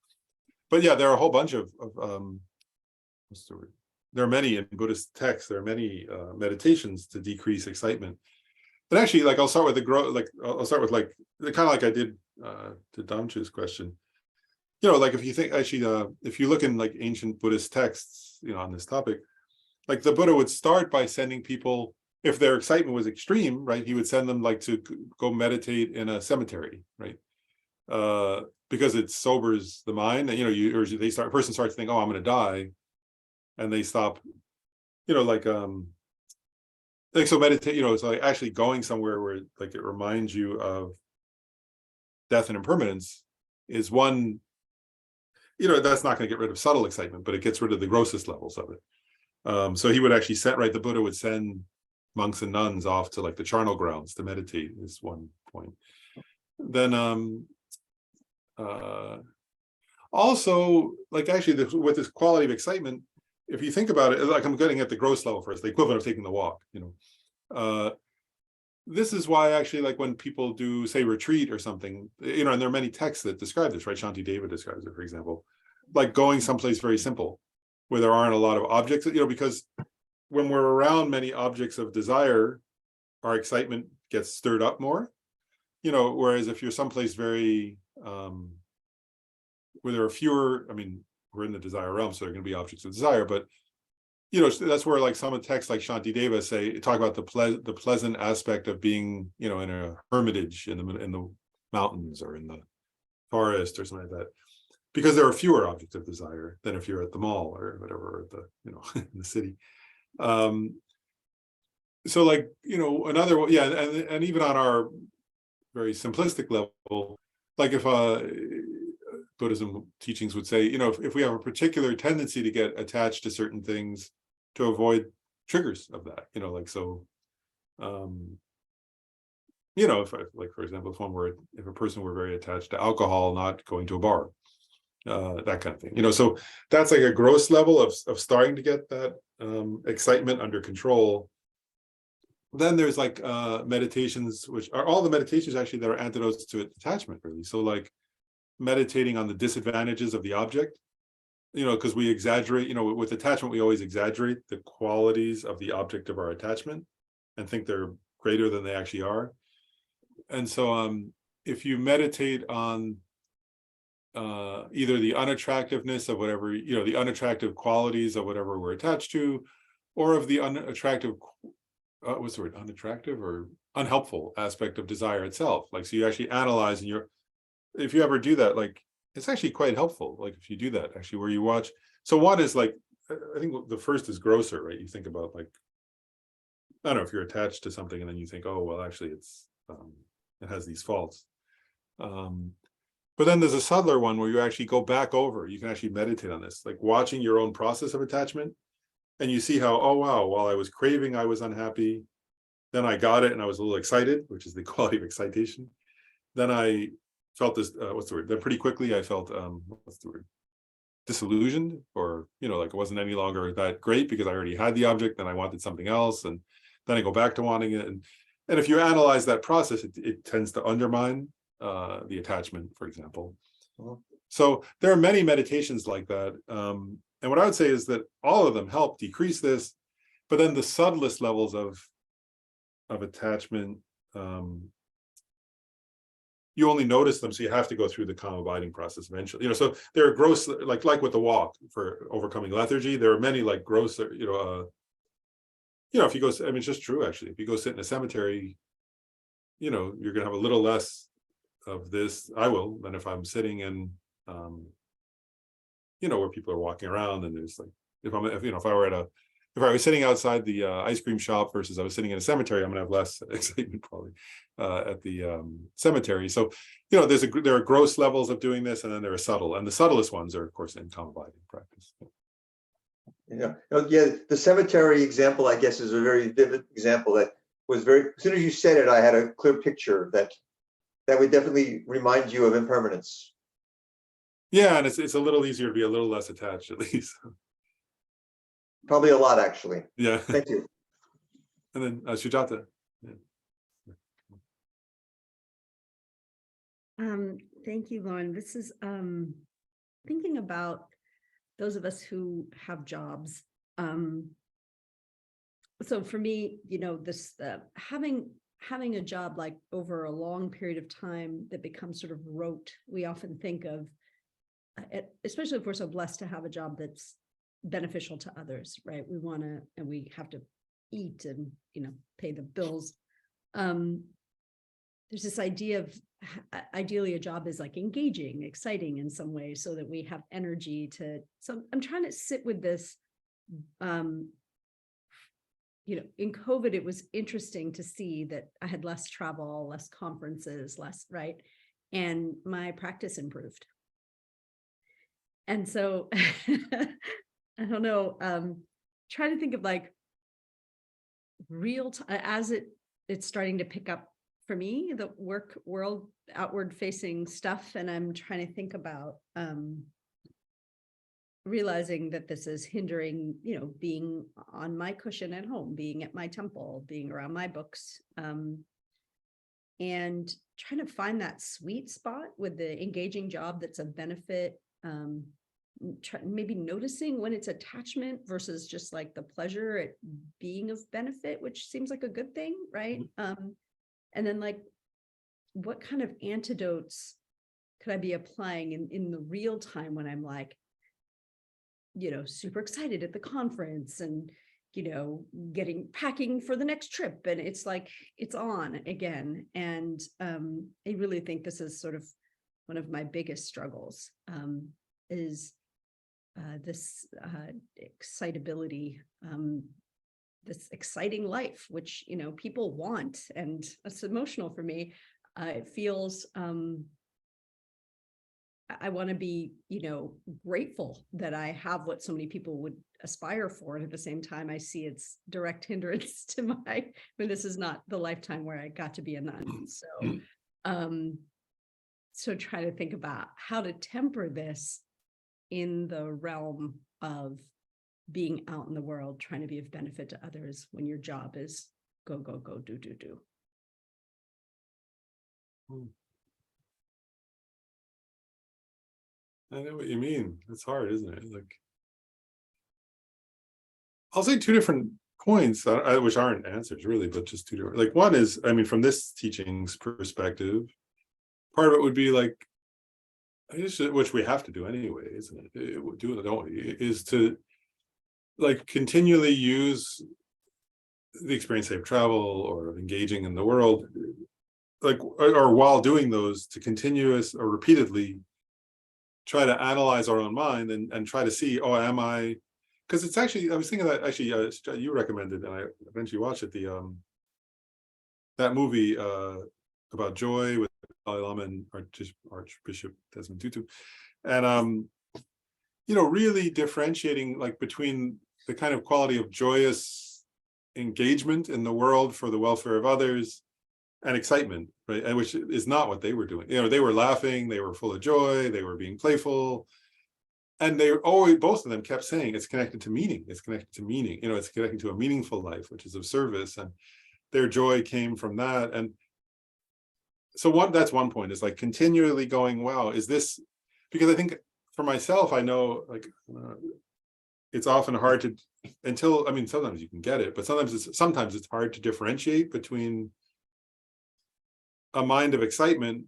S1: But yeah, there are a whole bunch of what's the word? There are many in Buddhist texts, there are many meditations to decrease excitement. But actually, like I'll start with I'll start with like kind of like I did to Damchu's question. Like if you think actually, if you look in like ancient Buddhist texts, on this topic, like the Buddha would start by sending people, if their excitement was extreme, right, he would send them like to go meditate in a cemetery, right? Because it sobers the mind, and a person starts to think, oh, I'm going to die, and they stop, so meditate, it's like actually going somewhere where like it reminds you of death and impermanence is one, that's not going to get rid of subtle excitement, but it gets rid of the grossest levels of it. So he would actually the Buddha would send monks and nuns off to like the charnel grounds to meditate, is one point. Then also, like actually with this quality of excitement, if you think about it, like I'm getting at the gross level first, the equivalent of taking the walk, this is why actually, like when people do say retreat or something, and there are many texts that describe this, right? Shantideva describes it, for example, like going someplace very simple where there aren't a lot of objects, because when we're around many objects of desire, our excitement gets stirred up more, whereas if you're someplace very, where there are fewer, we're in the desire realm, so there are going to be objects of desire, but that's where like some of the texts like Shantideva talk about the pleasant aspect of being, in a hermitage in the mountains or in the forest or something like that, because there are fewer objects of desire than if you're at the mall or whatever, in the city. So like, another, yeah, and even on our very simplistic level, like if Buddhism teachings would say, if we have a particular tendency to get attached to certain things, to avoid triggers of that, if like, for example, if a person were very attached to alcohol, not going to a bar, that kind of thing, so that's like a gross level of starting to get that excitement under control. Then there's like meditations, which are all the meditations actually that are antidotes to attachment, really. So like meditating on the disadvantages of the object, because we exaggerate, with attachment, we always exaggerate the qualities of the object of our attachment and think they're greater than they actually are. And so if you meditate on either the unattractiveness of whatever, the unattractive qualities of whatever we're attached to, or of the unattractive, what's the word, unattractive or unhelpful aspect of desire itself. Like, so you actually analyze, and if you ever do that, like, it's actually quite helpful. Like if you do that, actually, where you watch. So one is like, I think the first is grosser, right? You think about like, I don't know, if you're attached to something and then you think, oh, well, actually it has these faults. But But then there's a subtler one where you actually go back over, you can actually meditate on this, like watching your own process of attachment. And you see how, oh, wow, while I was craving, I was unhappy. Then I got it and I was a little excited, which is the quality of excitation. Then I felt this, what's the word? Then pretty quickly I felt, what's the word? Disillusioned, or, like it wasn't any longer that great because I already had the object and I wanted something else. And then I go back to wanting it. And if you analyze that process, it tends to undermine the attachment, for example. So there are many meditations like that. And what I would say is that all of them help decrease this, but then the subtlest levels of attachment, you only notice them, so you have to go through the calm abiding process eventually. So there are gross, like with the walk for overcoming lethargy, there are many like gross, if you go, it's just true actually. If you go sit in a cemetery, you're gonna have a little less of this. I will, than if I'm sitting in, where people are walking around, and there's like, if I was sitting outside the ice cream shop versus I was sitting in a cemetery, I'm gonna have less excitement probably at the cemetery. So, there are gross levels of doing this, and then there are subtle, and the subtlest ones are, of course, in calm abiding practice.
S3: Yeah. The cemetery example, I guess, is a very vivid example that was as soon as you said it, I had a clear picture that would definitely remind you of impermanence. Yeah,
S1: and it's a little easier to be a little less attached, at least.
S3: Probably a lot, actually.
S1: Yeah.
S3: Thank you.
S1: And then Sujata. Yeah.
S4: Thank you, Lauren. This is thinking about those of us who have jobs. So for me, this having a job like over a long period of time that becomes sort of rote. We often think of, especially if we're so blessed to have a job that's beneficial to others, right? We want to, and we have to eat and, pay the bills. There's this idea of ideally a job is like engaging, exciting in some way so that we have energy to, so I'm trying to sit with this. In COVID, it was interesting to see that I had less travel, less conferences, right? And my practice improved. And so I don't know, try to think of like real time as it's starting to pick up for me, the work world, outward facing stuff. And I'm trying to think about realizing that this is hindering, being on my cushion at home, being at my temple, being around my books, and trying to find that sweet spot with the engaging job that's a benefit. Maybe noticing when it's attachment versus just like the pleasure at being of benefit, which seems like a good thing, right? And then like, what kind of antidotes could I be applying in the real time when I'm like, super excited at the conference and, packing for the next trip. And it's like, it's on again. And I really think this is sort of one of my biggest struggles, is this excitability, this exciting life, which, people want, and it's emotional for me. It feels, I want to be, grateful that I have what so many people would aspire for. And at the same time, I see its direct hindrance to this is not the lifetime where I got to be a nun. So try to think about how to temper this in the realm of being out in the world, trying to be of benefit to others when your job is go, go, go, do, do, do.
S1: I know what you mean. It's hard, isn't it? Like, I'll say two different points, which aren't answers really, but just two different. Like, one is, from this teaching's perspective, part of it would be like, which we have to do anyway, isn't it? Do it, don't we? Is to like continually use the experience, say, of travel or of engaging in the world, like, or while doing those, to continuous or repeatedly try to analyze our own mind and try to see, am I, because it's actually, I was thinking that actually you recommended, and I eventually watched it, that movie about joy with Dalai Lama and Archbishop Desmond Tutu, and really differentiating like between the kind of quality of joyous engagement in the world for the welfare of others and excitement, right? And which is not what they were doing. They were laughing, they were full of joy, they were being playful. And they always, both of them kept saying it's connected to meaning. It's connected to meaning. It's connected to a meaningful life, which is of service. And their joy came from that. And so that's one point, is like continually going, wow, is this, because I think for myself, I know like it's often hard to, sometimes you can get it, but sometimes it's hard to differentiate between a mind of excitement,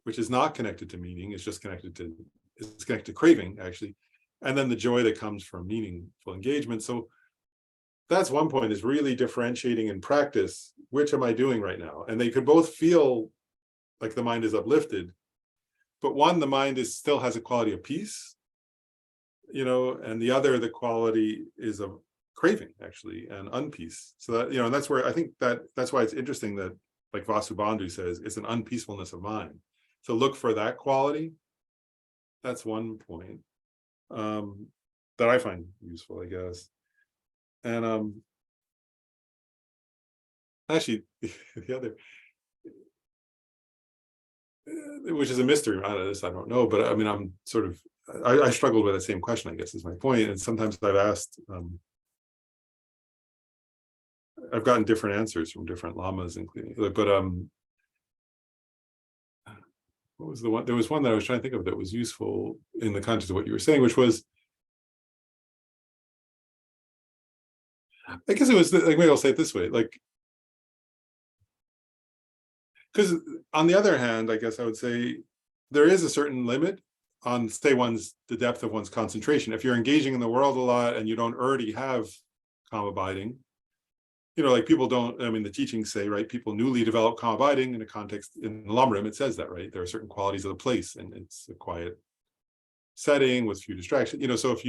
S1: which is not connected to meaning, it's connected to craving, actually, and then the joy that comes from meaningful engagement. So that's one point, is really differentiating in practice, which am I doing right now? And they could both feel like the mind is uplifted, but one, the mind still has a quality of peace, and the other, the quality is of craving, actually, and unpeace. So that, and that's where I think that's why it's interesting that, like Vasubandhu says, it's an unpeacefulness of mind. So look for that quality. That's one point that I find useful, I guess. And actually, the other, which is a mystery out of this, I don't know, but I'm sort of, I struggled with that same question, I guess, is my point. And sometimes I've asked, I've gotten different answers from different lamas, including, but what was the one? There was one that I was trying to think of that was useful in the context of what you were saying, which was, I guess it was like, maybe I'll say it this way, like, because on the other hand, I guess I would say there is a certain limit on, say, the depth of one's concentration. If you're engaging in the world a lot and you don't already have calm abiding, like people don't, the teachings say, right, people newly develop calm abiding in a context, in the Lamrim, it says that, right, there are certain qualities of the place, and it's a quiet setting with few distractions, so if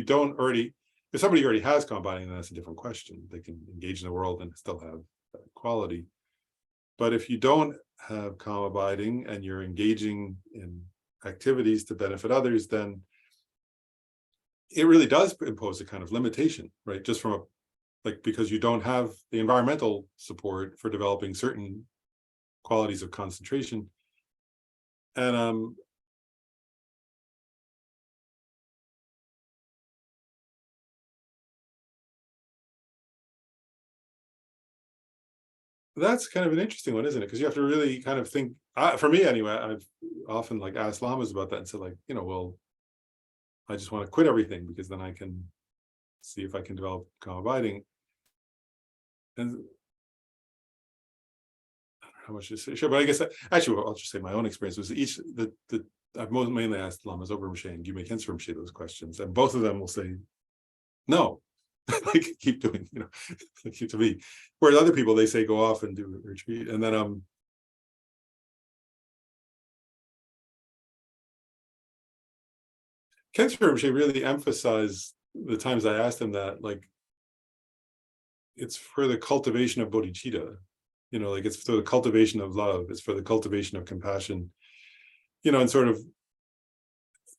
S1: somebody already has calm abiding, then that's a different question. They can engage in the world and still have that quality. But if you don't have calm abiding and you're engaging in activities to benefit others, then it really does impose a kind of limitation, right? Just from because you don't have the environmental support for developing certain qualities of concentration. And that's kind of an interesting one, isn't it? Because you have to really kind of think, for me anyway, I've often asked lamas about that and said, well, I just want to quit everything because then I can see if I can develop calm abiding. And I don't know how much to say, sure, but I guess actually, I'll just say my own experience was I've mainly asked lamas over Rinpoche and Gyume Khyentse Rinpoche those questions, and both of them will say no. Keep doing, keep to me. Whereas other people, they say go off and do a retreat, and then Khyentse Rinpoche really emphasized the times I asked him that, it's for the cultivation of bodhicitta, it's for the cultivation of love, it's for the cultivation of compassion, and sort of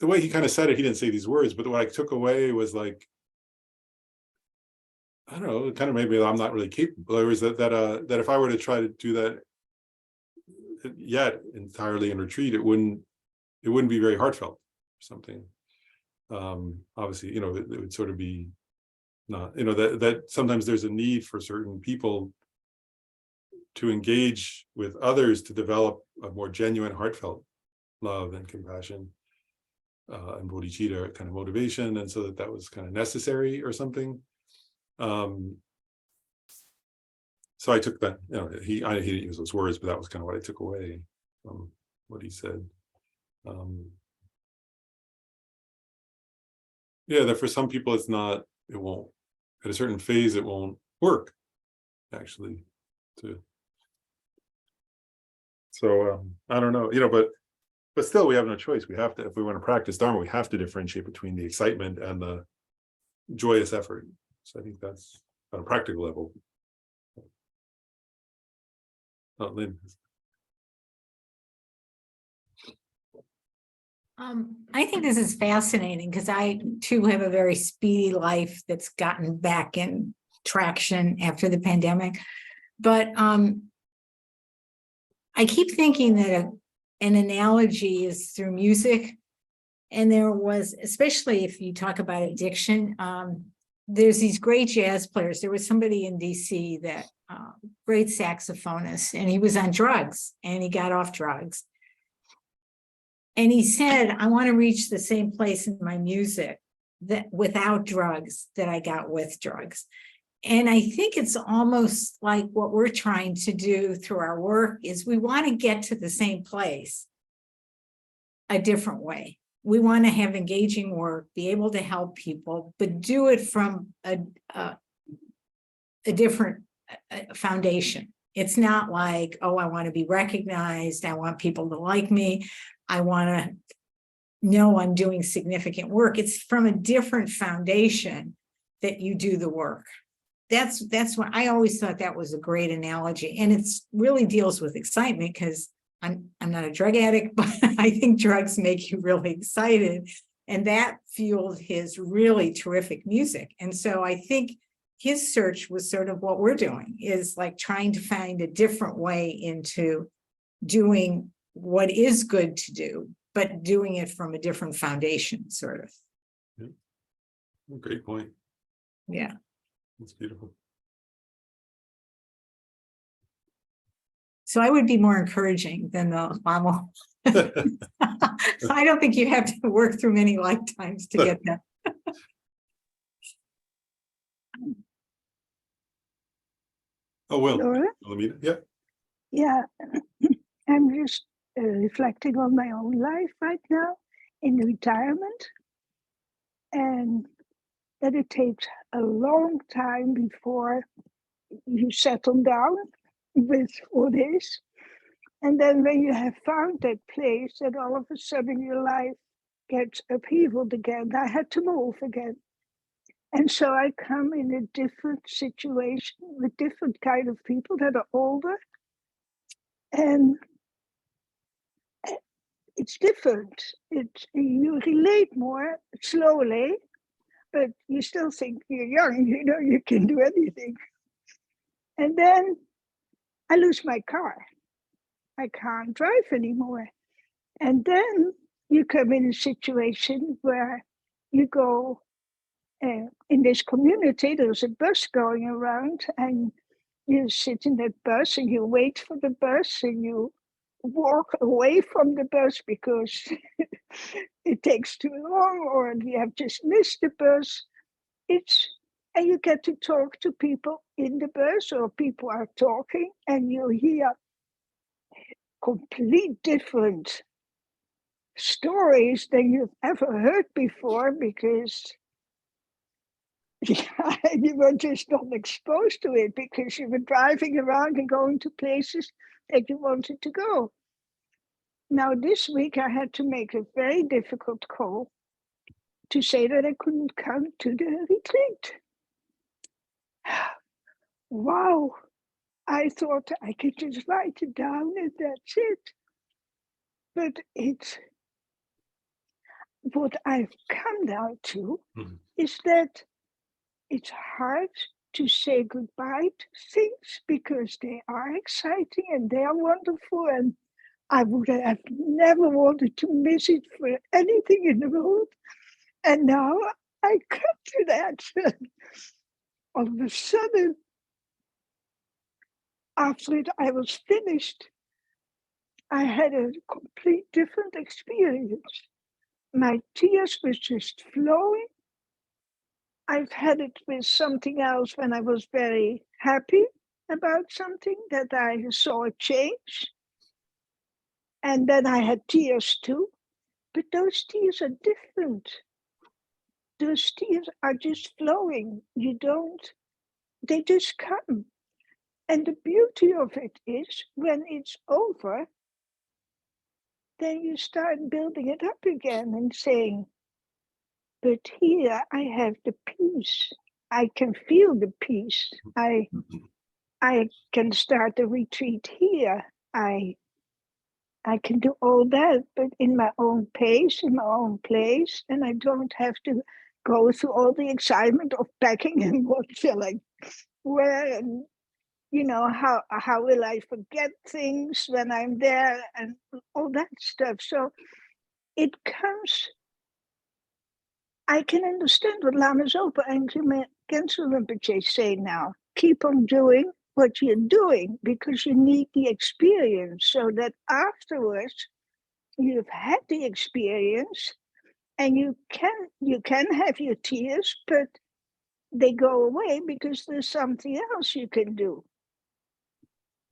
S1: the way he kind of said it, he didn't say these words, but what I took away was I don't know, kind of maybe I'm not really capable. There was that if I were to try to do that yet entirely in retreat, it wouldn't be very heartfelt or something. Obviously, it would sort of be not, that sometimes there's a need for certain people to engage with others to develop a more genuine, heartfelt love and compassion and bodhicitta kind of motivation, and so that was kind of necessary or something. So I took that, he didn't use those words, but that was kind of what I took away from what he said. Yeah, that for some people it won't, at a certain phase, it won't work, actually. So I don't know, but still we have no choice. We have to, if we want to practice Dharma, we have to differentiate between the excitement and the joyous effort. So I think that's on a practical level. Lynn.
S5: I think this is fascinating because I too have a very speedy life that's gotten back in traction after the pandemic. But I keep thinking that an analogy is through music. And there was, especially if you talk about addiction, there's these great jazz players. There was somebody in DC that great saxophonist, and he was on drugs and he got off drugs. And he said, I want to reach the same place in my music that without drugs that I got with drugs. And I think it's almost like what we're trying to do through our work is we want to get to the same place a different way. We want to have engaging work, be able to help people, but do it from a different foundation. It's not like, oh, I want to be recognized. I want people to like me. I want to know I'm doing significant work. It's from a different foundation that you do the work. That's what I always thought that was a great analogy. And it's really deals with excitement because I'm not a drug addict, but I think drugs make you really excited. And that fueled his really terrific music. And so I think his search was sort of what we're doing, is like trying to find a different way into doing what is good to do, but doing it from a different foundation, sort of.
S1: Yeah. Great point.
S5: Yeah.
S1: That's beautiful.
S5: So I would be more encouraging than the mama. I don't think you have to work through many lifetimes to get that.
S1: Oh, well,
S6: Laura?
S1: Alameda, yeah.
S6: Yeah, I'm just reflecting on my own life right now in retirement, and that it takes a long time before you settle down with what is. And then when you have found that place, that all of a sudden your life gets upheavaled again. I had to move again. And so I come in a different situation with different kind of people that are older. And it's different. You relate more slowly, but you still think you're young, you can do anything. And then I lose my car. I can't drive anymore. And then you come in a situation where you go, in this community, there's a bus going around, and you sit in that bus and you wait for the bus and you walk away from the bus because it takes too long, or you have just missed the bus. And you get to talk to people in the bus, or people are talking, and you hear complete different stories than you've ever heard before, because you were just not exposed to it because you were driving around and going to places that you wanted to go. Now, this week I had to make a very difficult call to say that I couldn't come to the retreat. Wow, I thought I could just write it down and that's it. But it's what I've come down to is that it's hard to say goodbye to things because they are exciting and they are wonderful, and I would have never wanted to miss it for anything in the world. And now I come to that. All of a sudden, after I was finished, I had a complete different experience. My tears were just flowing. I've had it with something else when I was very happy about something that I saw a change. And then I had tears too. But those tears are different. Those tears are just flowing. They just come. And the beauty of it is when it's over, then you start building it up again and saying, but here I have the peace. I can feel the peace. I can start the retreat here. I I can do all that, but in my own pace, in my own place, and I don't have to go through all the excitement of packing and what shall I wear, and how will I forget things when I'm there, and all that stuff. So it comes. I can understand what Lama Zopa and Gensel Rinpoche say now. Keep on doing what you're doing because you need the experience, so that afterwards you've had the experience and you can have your tears, but they go away because there's something else you can do.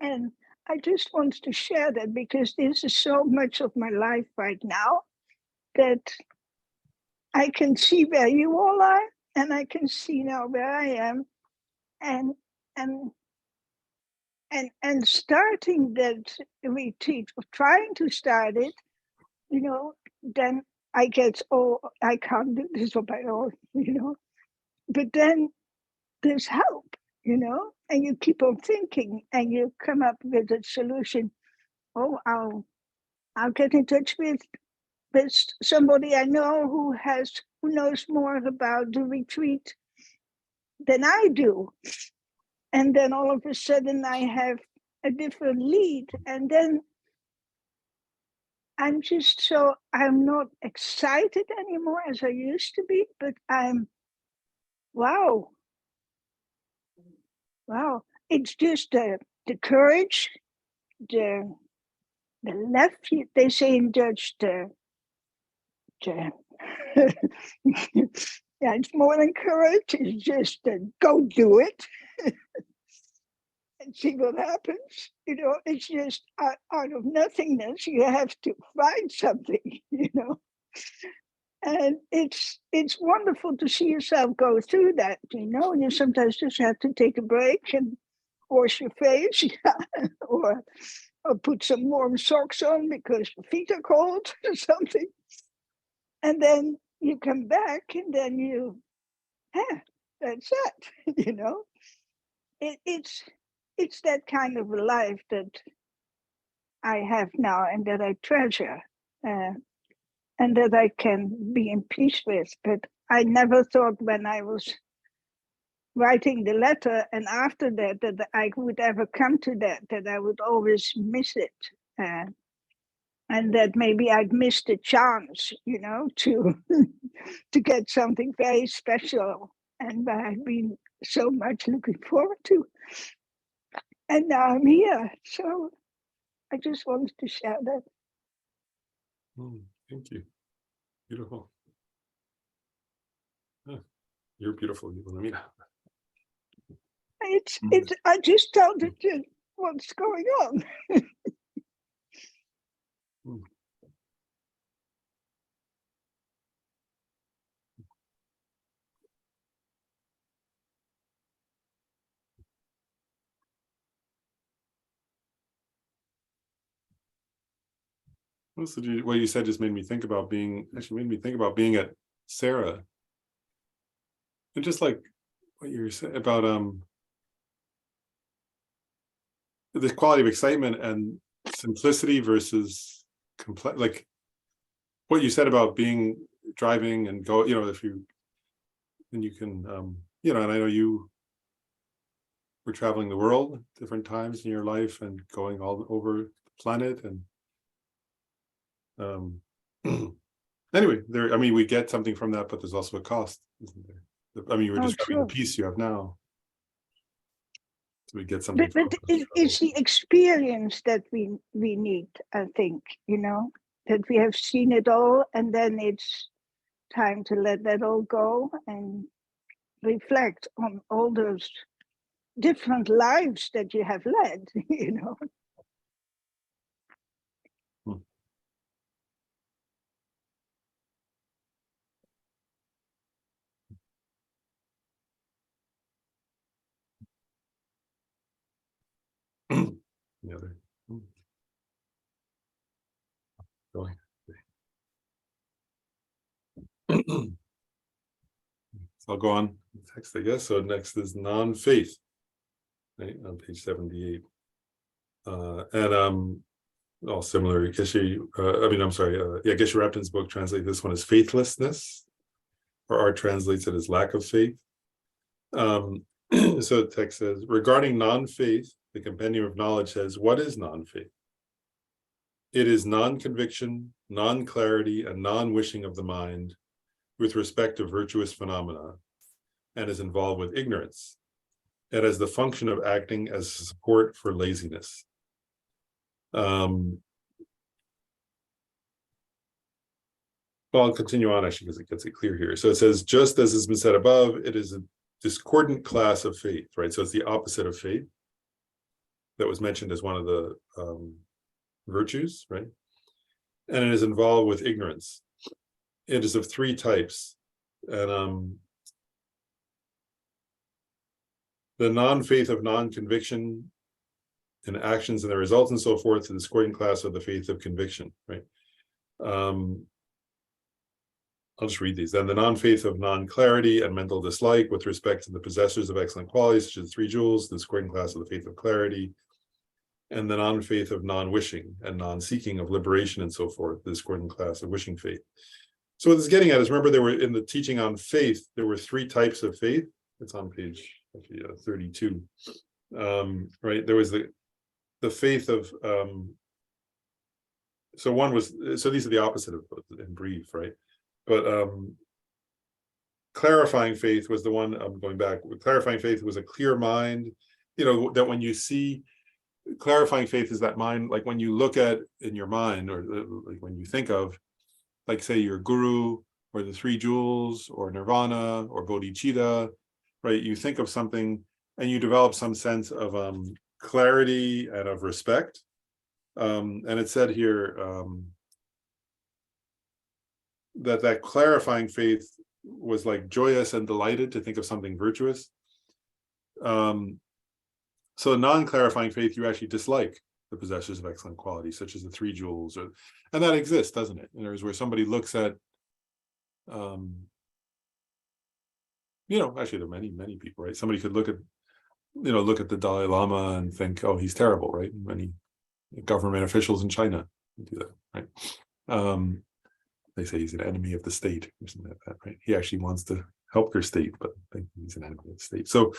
S6: And I just want to share that because this is so much of my life right now that I can see where you all are, and I can see now where I am, and starting that retreat, or trying to start it, then I get, oh, I can't do this on my own, but then there's help, and you keep on thinking and you come up with a solution. Oh, I'll get in touch with somebody I know who knows more about the retreat than I do. And then all of a sudden I have a different lead, and then I'm not excited anymore as I used to be, but I'm, wow. It's just the courage, the left, they say in Dutch, yeah, it's more than courage, it's just go do it and see what happens. It's just out of nothingness, you have to find something, And it's wonderful to see yourself go through that, and you sometimes just have to take a break and wash your face, or put some warm socks on because your feet are cold or something. And then you come back and then that's it, It's that kind of a life that I have now and that I treasure. And that I can be in peace with. But I never thought when I was writing the letter and after that I would ever come to that I would always miss it. And that maybe I'd missed a chance, to to get something very special. And I've been so much looking forward to. And now I'm here. So I just wanted to share that.
S1: Thank you. Beautiful. You're beautiful, Yulamina.
S6: I just told it what's going on.
S1: Also, what you said just made me think about being at Sarah. And just like what you were saying about the quality of excitement and simplicity versus complex, like what you said about driving and go, if you, then you can, and I know you were traveling the world different times in your life and going all over the planet, and anyway, we get something from that, but there's also a cost, isn't there? You were describing the peace you have now. So we get something.
S6: But it's the experience that we need, I think, that we have seen it all, and then it's time to let that all go and reflect on all those different lives that you have led,
S1: The other going. So I'll go on text, I guess. So next is non-faith, right, on page 78. And all similar. Geshe Repton's book translates this one as faithlessness, or Art translates it as lack of faith. So the text says, regarding non-faith, the Compendium of Knowledge says, what is non-faith? It is non-conviction, non-clarity, and non-wishing of the mind with respect to virtuous phenomena, and is involved with ignorance. It has the function of acting as support for laziness. Well, I'll continue on actually because it gets it clear here. So it says, just as has been said above, it is a discordant class of faith, right? So it's the opposite of faith that was mentioned as one of the virtues, right? And it is involved with ignorance. It is of three types. And the non-faith of non-conviction in actions and the results and so forth, the discordant class of the faith of conviction, right? I'll just read these. Then the non-faith of non-clarity and mental dislike with respect to the possessors of excellent qualities, such as 3 jewels, the discordant class of the faith of clarity, and the non-faith of non-wishing and non-seeking of liberation and so forth, the discordant class of wishing faith. So what this is getting at is, remember, there were in the teaching on faith, there were 3 types of faith. It's on page 32. Right, there was the faith of so one was, so these are the opposite of in brief, right? But clarifying faith was the one, I'm going back, clarifying faith was a clear mind, that when you see, clarifying faith is that mind, like when you look at in your mind, or like when you think of, like say your guru, or the 3 jewels, or nirvana, or bodhicitta, right? You think of something and you develop some sense of clarity and of respect. And it said here, that clarifying faith was like joyous and delighted to think of something virtuous. So non-clarifying faith, you actually dislike the possessors of excellent qualities, such as the 3 jewels, and that exists, doesn't it? And there's where somebody looks at, actually there are many people, right? Somebody could look at the Dalai Lama and think, oh, he's terrible, right? Many government officials in China do that, right? They say he's an enemy of the state or something like that, right? He actually wants to help their state, but I think he's an enemy of the state. So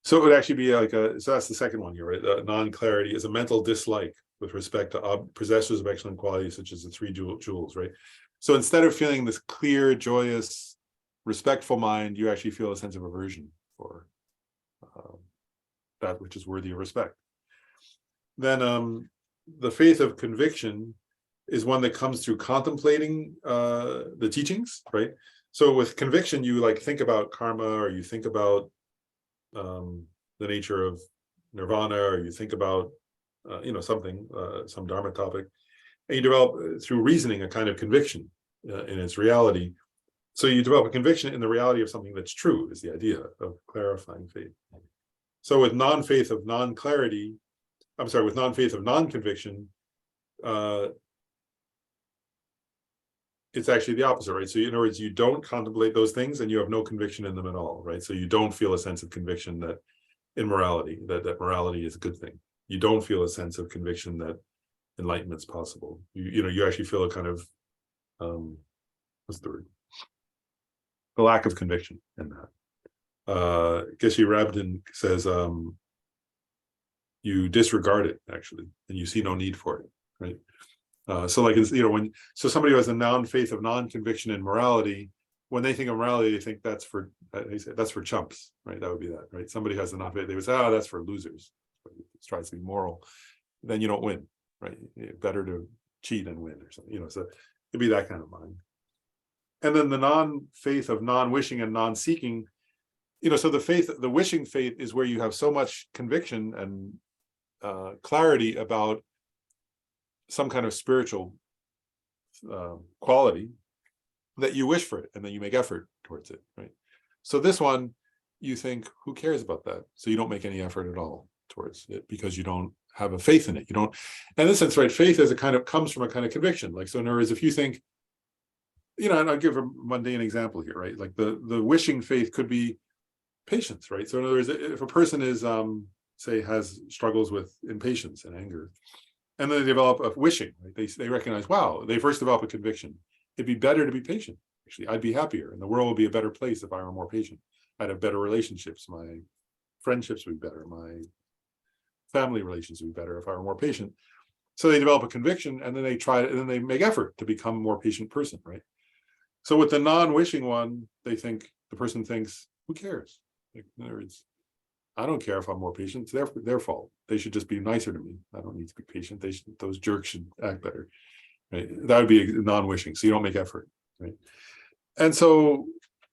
S1: so it would actually be like so that's the second one here, right? Non-clarity is a mental dislike with respect to possessors of excellent qualities, such as the 3 jewels, right? So instead of feeling this clear, joyous, respectful mind, you actually feel a sense of aversion for that which is worthy of respect. Then the faith of conviction is one that comes through contemplating the teachings, right? So with conviction, you like think about karma, or you think about the nature of nirvana, or you think about something, some dharma topic, and you develop through reasoning a kind of conviction in its reality. So you develop a conviction in the reality of something that's true, is the idea of clarifying faith. So with non-faith of non-clarity, with non-faith of non-conviction, it's actually the opposite, right? So in other words, you don't contemplate those things and you have no conviction in them at all, right? So you don't feel a sense of conviction that in morality, that morality is a good thing. You don't feel a sense of conviction that enlightenment is possible. You actually feel a kind of, what's the word? The lack of conviction in that. Geshe Rabden says, you disregard it actually, and you see no need for it, right? So like, so somebody who has a non-faith of non-conviction in morality, when they think of morality, they think that's for chumps, right? That would be that, right? Somebody who has a non-faith, they would say, oh, that's for losers. Tries to be moral, then you don't win, right? Better to cheat and win or something, so it'd be that kind of mind. And then the non-faith of non-wishing and non-seeking, so the wishing faith is where you have so much conviction and clarity about some kind of spiritual quality that you wish for it, and then you make effort towards it, right? So this one, you think, who cares about that? So you don't make any effort at all towards it because you don't have a faith in it. You don't, in this sense, right? Faith is comes from a kind of conviction. Like, so in other words, if you think, and I'll give a mundane example here, right? Like the wishing faith could be patience, right? So in other words, if a person is, say, has struggles with impatience and anger, And then they develop a wishing, right? They recognize, wow, they first develop a conviction. It'd be better to be patient. Actually, I'd be happier and the world would be a better place if I were more patient. I'd have better relationships. My friendships would be better. My family relations would be better if I were more patient. So they develop a conviction and then they try it and then they make effort to become a more patient person, right? So with the non-wishing one, the person thinks, who cares? Like, in other words, I don't care if I'm more patient. It's their fault. They should just be nicer to me. I don't need to be patient. Those jerks should act better, right? That would be non-wishing. So you don't make effort, right? And so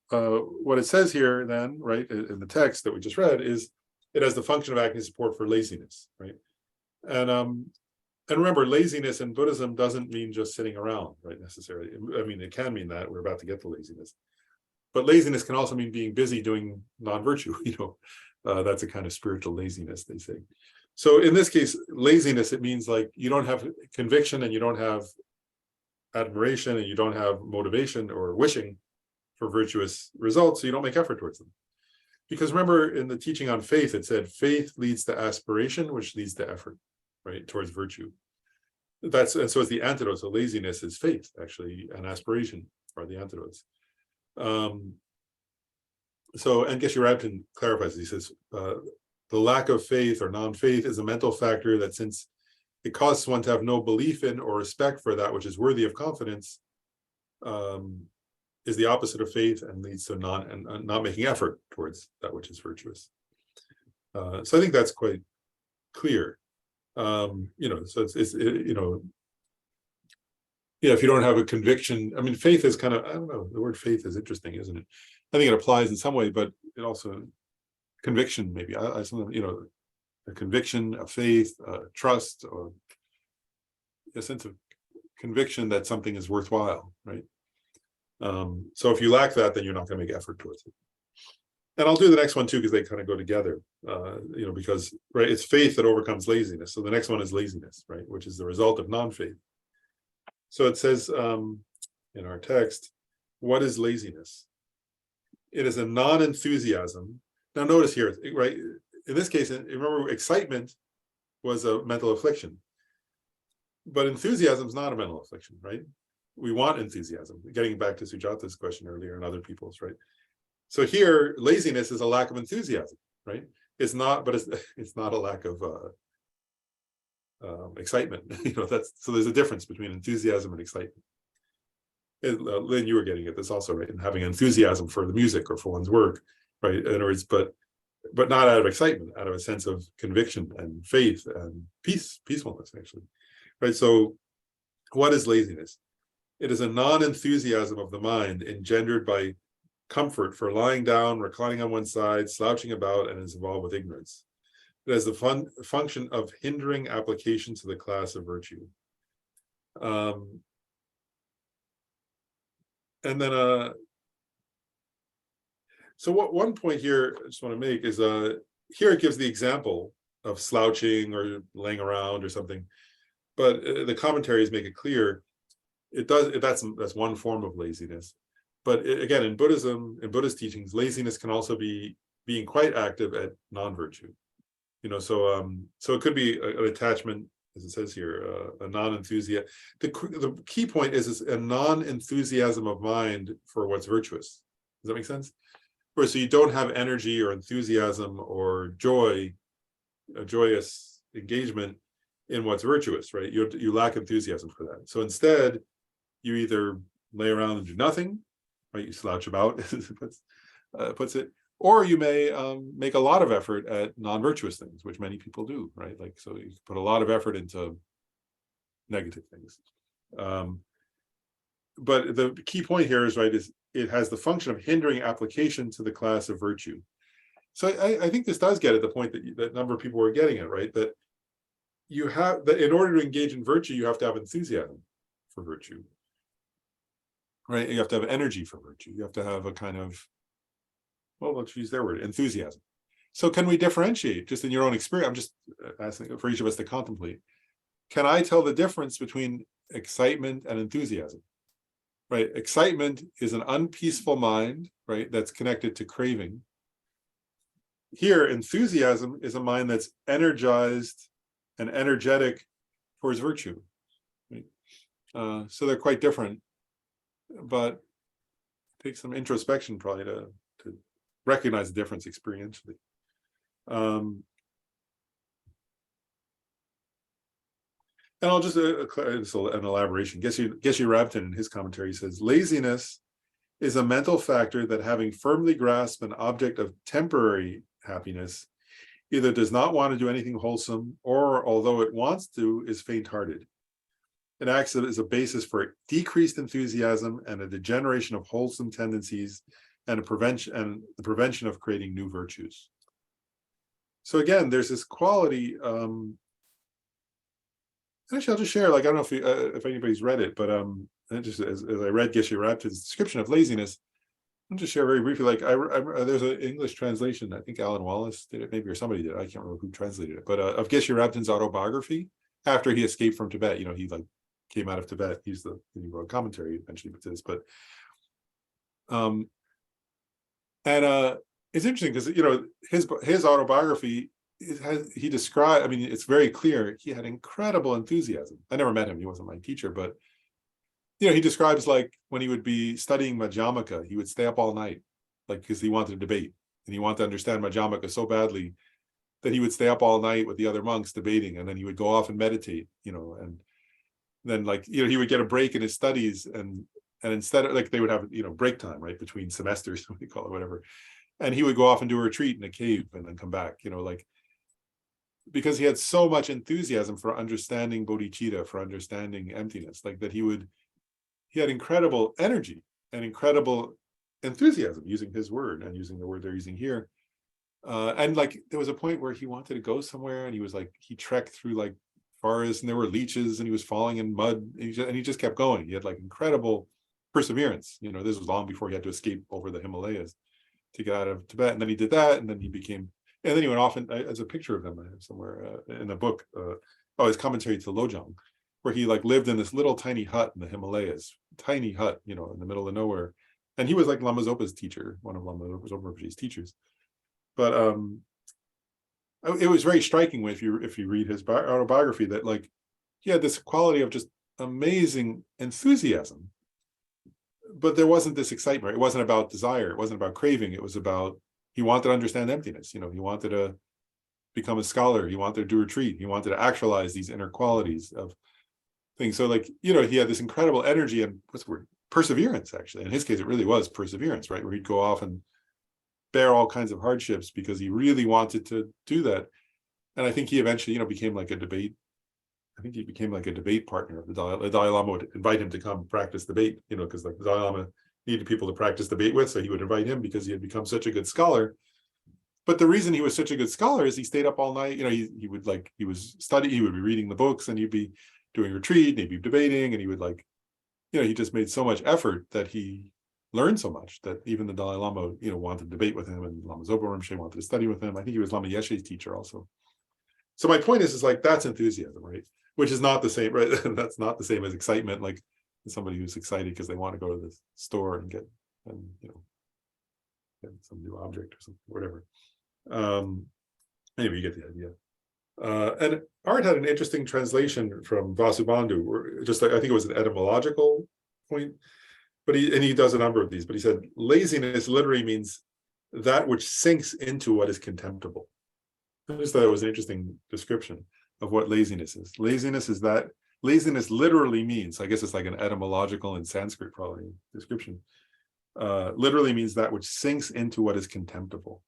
S1: what it says here then, right, in the text that we just read is it has the function of acting as support for laziness, right? And remember, laziness in Buddhism doesn't mean just sitting around, right, necessarily. I mean, it can mean that. We're about to get to laziness. But laziness can also mean being busy doing non-virtue, you know. That's a kind of spiritual laziness, they say. So in this case, laziness, it means like you don't have conviction and you don't have admiration and you don't have motivation or wishing for virtuous results, so you don't make effort towards them. Because remember, in the teaching on faith, it said faith leads to aspiration, which leads to effort, right, towards virtue. And so it's the antidote. So laziness is faith, actually, and aspiration are the antidotes. So, and Geshe-Rabten clarifies, he says, the lack of faith or non-faith is a mental factor that, since it causes one to have no belief in or respect for that which is worthy of confidence, is the opposite of faith and leads to not making effort towards that which is virtuous. So I think that's quite clear. You know, so it's you know, yeah, if you don't have a conviction, I mean, faith is kind of, I don't know, the word faith is interesting, isn't it? I think it applies in some way, but it also, conviction, maybe, you know, a conviction, a faith, trust, or a sense of conviction that something is worthwhile, right? So if you lack that, then you're not going to make effort towards it. And I'll do the next one too, because they kind of go together, you know, because, right, it's faith that overcomes laziness. So the next one is laziness, right, which is the result of non-faith. So it says in our text, what is laziness? It is a non-enthusiasm. Now notice here, right, in this case, remember, excitement was a mental affliction, but enthusiasm is not a mental affliction, right? We want enthusiasm. Getting back to Sujata's question earlier and other people's, right? So here, laziness is a lack of enthusiasm, right? It's not, but it's not a lack of excitement. You know, so there's a difference between enthusiasm and excitement. Lynn, you were getting at this also, right? And having enthusiasm for the music or for one's work, right? In other words, but not out of excitement, out of a sense of conviction and faith and peacefulness, actually, right? So, what is laziness? It is a non-enthusiasm of the mind engendered by comfort for lying down, reclining on one side, slouching about, and is involved with ignorance. It has the function of hindering application to the class of virtue. And then, so one point here I just want to make is, here it gives the example of slouching or laying around or something, but the commentaries make it clear that's one form of laziness. But again, in Buddhism, in Buddhist teachings, laziness can also be being quite active at non-virtue. You know, so it could be an attachment, as it says here, a non-enthusiasm. The key point is a non-enthusiasm of mind for what's virtuous. Does that make sense? Or so you don't have energy or enthusiasm or joy, a joyous engagement in what's virtuous, right? You lack enthusiasm for that. So instead, you either lay around and do nothing, right? You slouch about, puts it, or you may make a lot of effort at non-virtuous things, which many people do, right? Like, so you put a lot of effort into negative things. But the key point here is, right, is it has the function of hindering application to the class of virtue. So I think this does get at the point that that a number of people were getting at, right? That you have that in order to engage in virtue, you have to have enthusiasm for virtue, right? You have to have energy for virtue. You have to have a kind of, well, let's use their word, enthusiasm. So can we differentiate just in your own experience? I'm just asking for each of us to contemplate. Can I tell the difference between excitement and enthusiasm? Right? Excitement is an unpeaceful mind, right? That's connected to craving. Here, enthusiasm is a mind that's energized and energetic towards virtue. Right? So they're quite different, but it takes some introspection probably to recognize the difference experientially. And I'll just an elaboration. Geshe-Rabten in his commentary says, laziness is a mental factor that, having firmly grasped an object of temporary happiness, either does not want to do anything wholesome, or, although it wants to, is faint-hearted. It acts as a basis for decreased enthusiasm and a degeneration of wholesome tendencies, and the prevention of creating new virtues. So again, there's this quality. Actually, I'll just share. Like, I don't know if anybody's read it, but just as I read Geshe-Rabten's description of laziness, I'll just share very briefly. Like, there's an English translation. I think Alan Wallace did it, maybe, or somebody did it. I can't remember who translated it, but of Geshe-Rabten's autobiography after he escaped from Tibet. You know, he like came out of Tibet. He wrote a commentary eventually to this, but it's interesting because, you know, his autobiography. He described, I mean, it's very clear he had incredible enthusiasm. I never met him, he wasn't my teacher, but you know, he describes like when he would be studying Madhyamaka, he would stay up all night, like, because he wanted to debate and he wanted to understand Madhyamaka so badly that he would stay up all night with the other monks debating, and then he would go off and meditate, you know, and then, like, you know, he would get a break in his studies, and instead of, like, they would have, you know, break time right between semesters, what you call it, whatever, and he would go off and do a retreat in a cave and then come back, you know, like, because he had so much enthusiasm for understanding bodhicitta, for understanding emptiness, like that he had incredible energy and incredible enthusiasm, using his word and using the word they're using here. And like, there was a point where he wanted to go somewhere, and he was like, he trekked through like forests, and there were leeches, and he was falling in mud, and he just kept going. He had like incredible perseverance. You know, this was long before he had to escape over the Himalayas to get out of Tibet. And then he did that, and then he became, and then he went off, and as a picture of him I have somewhere in a book, his commentary to Lojong, where he like lived in this little tiny hut in the Himalayas, tiny hut, you know, in the middle of nowhere. And he was like Lama Zopa's teacher, one of Lama Zopa's teachers. But it was very striking if you read his autobiography, that like he had this quality of just amazing enthusiasm, but there wasn't this excitement. It wasn't about desire. It wasn't about craving. It was about, he wanted to understand emptiness. You know, he wanted to become a scholar. He wanted to do retreat. He wanted to actualize these inner qualities of things. So like, you know, he had this incredible energy and what's the word? Perseverance, actually. In his case, it really was perseverance, right? Where he'd go off and bear all kinds of hardships because he really wanted to do that. And I think he eventually, you know, became like a debate. I think he became like a debate partner of the Dalai Lama would invite him to come practice debate, you know, because like the Dalai Lama needed people to practice debate with, so he would invite him because he had become such a good scholar. But the reason he was such a good scholar is he stayed up all night. You know, he would like, he was studying, he would be reading the books, and he'd be doing retreat, and he'd be debating, and he would like, you know, he just made so much effort that he learned so much that even the Dalai Lama, you know, wanted to debate with him, and Lama Zopa Rinpoche wanted to study with him. I think he was Lama Yeshe's teacher also. So my point is like, that's enthusiasm, right? Which is not the same, right? That's not the same as excitement, like somebody who's excited because they want to go to the store and get, and you know, get some new object or something, whatever. Anyway, you get the idea. And Art had an interesting translation from Vasubandhu, or just like, I think it was an etymological point, but he does a number of these, but he said laziness literally means that which sinks into what is contemptible. I just thought it was an interesting description of what laziness is. Laziness literally means, I guess it's like an etymological in Sanskrit probably description, literally means that which sinks into what is contemptible.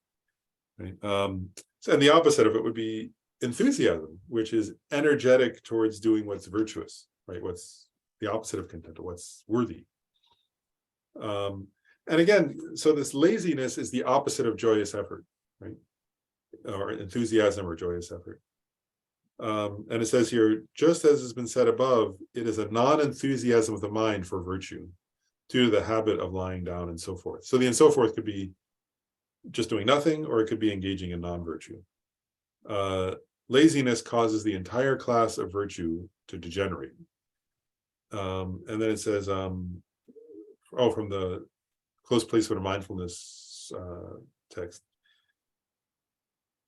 S1: Right? So, and the opposite of it would be enthusiasm, which is energetic towards doing what's virtuous, right? What's the opposite of contemptible, what's worthy. And again, so this laziness is the opposite of joyous effort, right? Or enthusiasm or joyous effort. And it says here, just as has been said above, it is a non-enthusiasm of the mind for virtue due to the habit of lying down and so forth. So the and so forth could be just doing nothing, or it could be engaging in non-virtue. Laziness causes the entire class of virtue to degenerate. And then it says, from the Close Placement of Mindfulness text,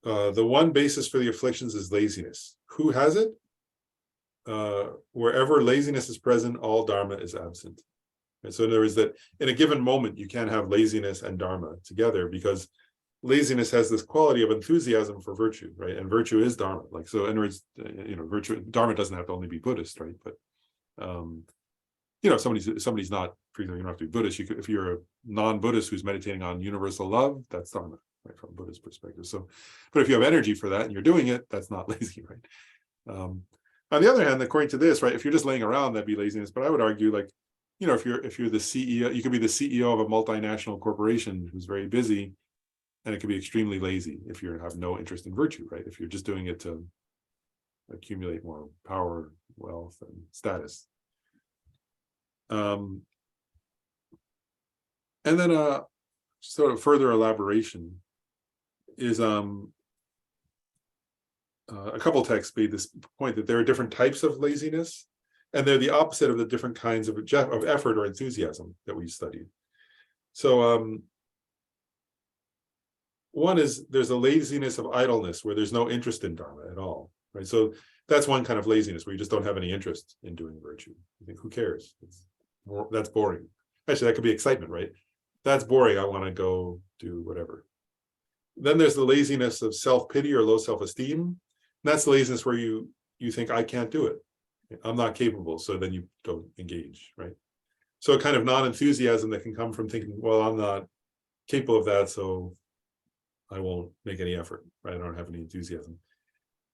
S1: the one basis for the afflictions is laziness. Who has it? wherever laziness is present, all dharma is absent. And so in other words, that in a given moment, you can't have laziness and dharma together, because laziness has this quality of enthusiasm for virtue, right? And virtue is dharma. Like, so in other words, virtue, dharma doesn't have to only be Buddhist, right? But if somebody's not, for example, you don't have to be Buddhist. If you're a non-Buddhist who's meditating on universal love, that's dharma, right, from a Buddhist perspective. So, but if you have energy for that and you're doing it, that's not lazy, right? On the other hand, according to this, right, if you're just laying around, that'd be laziness. But I would argue, like, if you're the CEO, you could be the CEO of a multinational corporation who's very busy, and it could be extremely lazy if you have no interest in virtue, right? If you're just doing it to accumulate more power, wealth, and status. And then sort of further elaboration is a couple texts made this point that there are different types of laziness, and they're the opposite of the different kinds of effort or enthusiasm that we studied. So one is there's a laziness of idleness where there's no interest in dharma at all, right? So that's one kind of laziness where you just don't have any interest in doing virtue. You think, who cares? That's boring. Actually, that could be excitement, right? That's boring. I want to go do whatever. Then there's the laziness of self-pity or low self-esteem. That's the laziness where you think, I can't do it. I'm not capable. So then you don't engage, right? So a kind of non-enthusiasm that can come from thinking, well, I'm not capable of that, so I won't make any effort, right? I don't have any enthusiasm.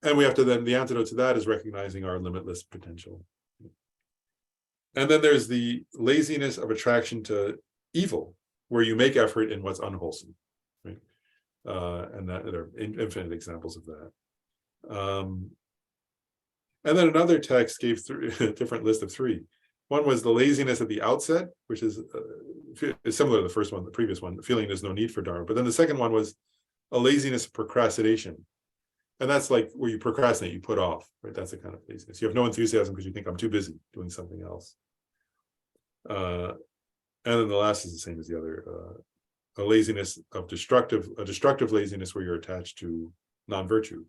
S1: And we have to then, the antidote to that is recognizing our limitless potential. And then there's the laziness of attraction to evil, where you make effort in what's unwholesome, right? And that there are infinite examples of that. And then another text gave a different list of three. One was the laziness at the outset, which is similar to the first one, the previous one, the feeling there's no need for dharma. But then the second one was a laziness of procrastination. And that's like where you procrastinate, you put off, right? That's a kind of laziness. You have no enthusiasm because you think I'm too busy doing something else. And then the last is the same as the other, a laziness of a destructive laziness where you're attached to non-virtue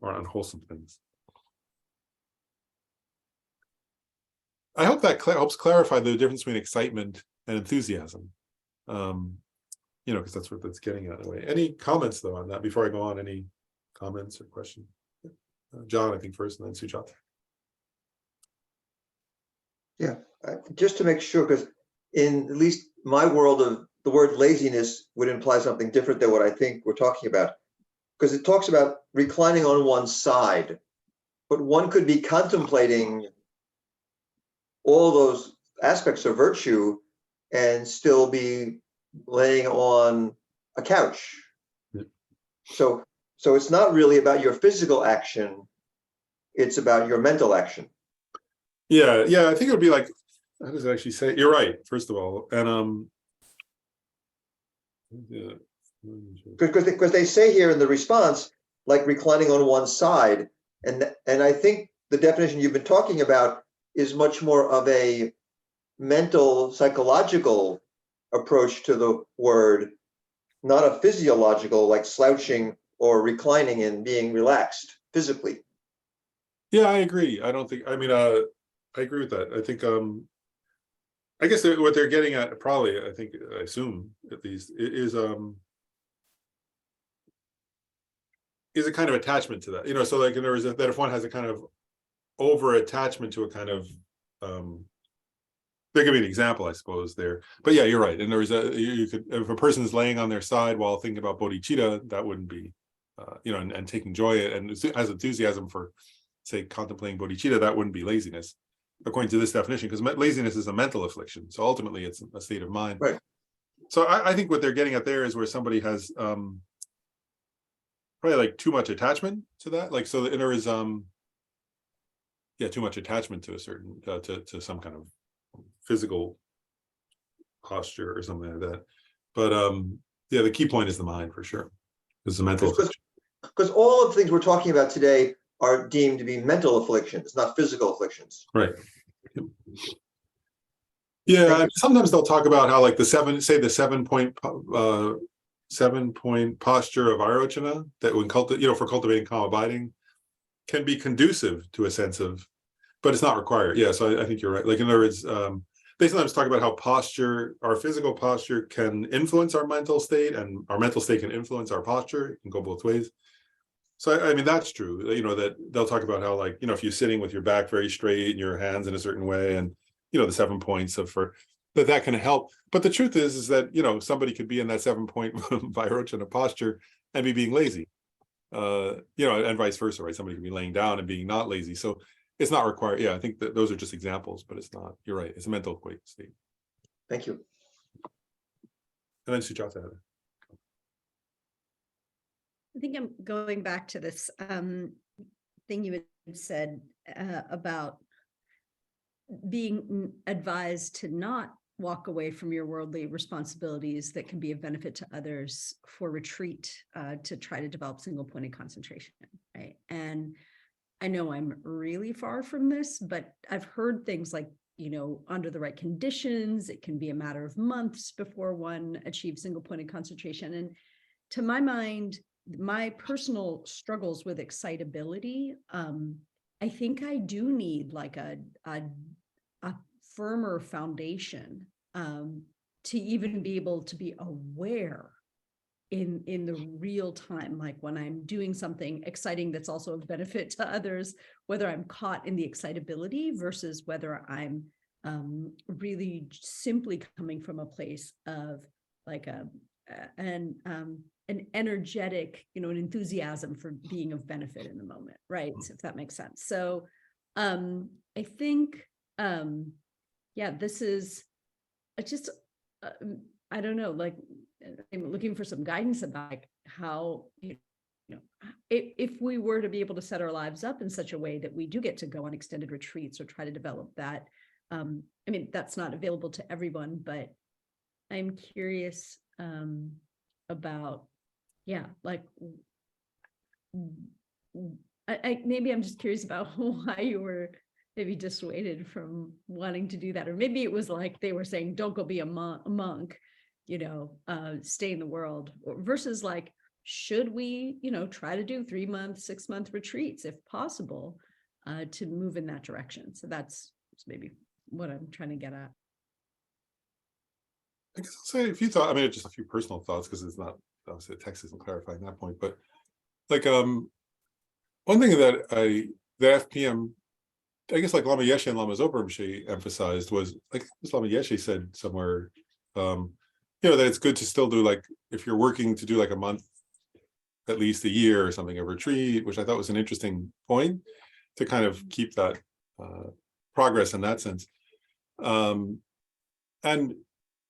S1: or unwholesome things. I hope that helps clarify the difference between excitement and enthusiasm. Because that's what that's getting at in a way. Any comments though on that before I go on? Any comments or questions? John, I think first, and then Sujata.
S3: Yeah, just to make sure, because in at least my world of the word laziness would imply something different than what I think we're talking about, because it talks about reclining on one side, but one could be contemplating all those aspects of virtue and still be laying on a couch.
S1: Yeah.
S3: So it's not really about your physical action, it's about your mental action.
S1: Yeah, I think it would be like, how does it actually say? You're right, first of all. And yeah.
S3: Because they say here in the response, like reclining on one side, and I think the definition you've been talking about is much more of a mental, psychological approach to the word, not a physiological, like slouching or reclining and being relaxed physically.
S1: Yeah, I agree. I agree with that. I think I guess what they're getting at, probably, I assume at least, is a kind of attachment to that. So like in other words, that if one has a kind of over attachment to a kind of there could be an example, I suppose, there. But yeah, you're right. And there is you could, if a person is laying on their side while thinking about bodhicitta, that wouldn't be and taking joy and has enthusiasm for, say, contemplating bodhicitta, that wouldn't be laziness, according to this definition, because laziness is a mental affliction. So ultimately, it's a state of mind.
S3: Right.
S1: So I think what they're getting at there is where somebody has probably like too much attachment to that. Like, so there is too much attachment to a certain to some kind of physical posture or something like that. But the key point is the mind, for sure. It's the mental affliction.
S3: Because all of the things we're talking about today are deemed to be mental afflictions, not physical afflictions.
S1: Right. Yeah, sometimes they'll talk about how like the 7-point posture of Arochana that when for cultivating calm abiding can be conducive to a sense of but it's not required. Yeah, so I think you're right. Like in other words, they sometimes talk about how posture, our physical posture can influence our mental state, and our mental state can influence our posture. It can go both ways. So I mean, that's true. You know, that they'll talk about how, like, you know, if you're sitting with your back very straight and your hands in a certain way, and, you know, the 7 points of for that can help. But the truth is that, you know, somebody could be in that 7-point Vairocana posture and be being lazy. You know, and vice versa, right? Somebody could be laying down and being not lazy. So it's not required. Yeah, I think that those are just examples, but it's not. You're right. It's a mental state.
S3: Thank you.
S1: And then Sujata.
S4: I think I'm going back to this thing you had said about being advised to not walk away from your worldly responsibilities that can be of benefit to others for retreat to try to develop single-pointed concentration, right? And I know I'm really far from this, but I've heard things like, you know, under the right conditions, it can be a matter of months before one achieves single-pointed concentration. And to my mind, my personal struggles with excitability, I think I do need like a firmer foundation to even be able to be aware in the real time, like when I'm doing something exciting that's also of benefit to others, whether I'm caught in the excitability versus whether I'm really simply coming from a place of like an energetic, you know, an enthusiasm for being of benefit in the moment, right? If that makes sense. So I think, yeah, this is just, I don't know, like I'm looking for some guidance about like how, you know, if we were to be able to set our lives up in such a way that we do get to go on extended retreats or try to develop that. I mean, that's not available to everyone, but I'm curious about, yeah, like, maybe I'm just curious about why you were maybe dissuaded from wanting to do that. Or maybe it was like they were saying, don't go be a monk, you know, stay in the world, versus like, should we, you know, try to do 3-month, 6-month retreats if possible, to move in that direction. So that's maybe what I'm trying to get at.
S1: I guess I'll say a few thoughts. I mean, just a few personal thoughts, because it's not, obviously the text isn't clarifying that point, but like one thing that the FPM, I guess, like Lama Yeshe and Lama Zopa Rinpoche emphasized was, like Lama Yeshe said somewhere, you know, that it's good to still do, like, if you're working to do like a month, at least a year or something, a retreat, which I thought was an interesting point to kind of keep that progress in that sense. And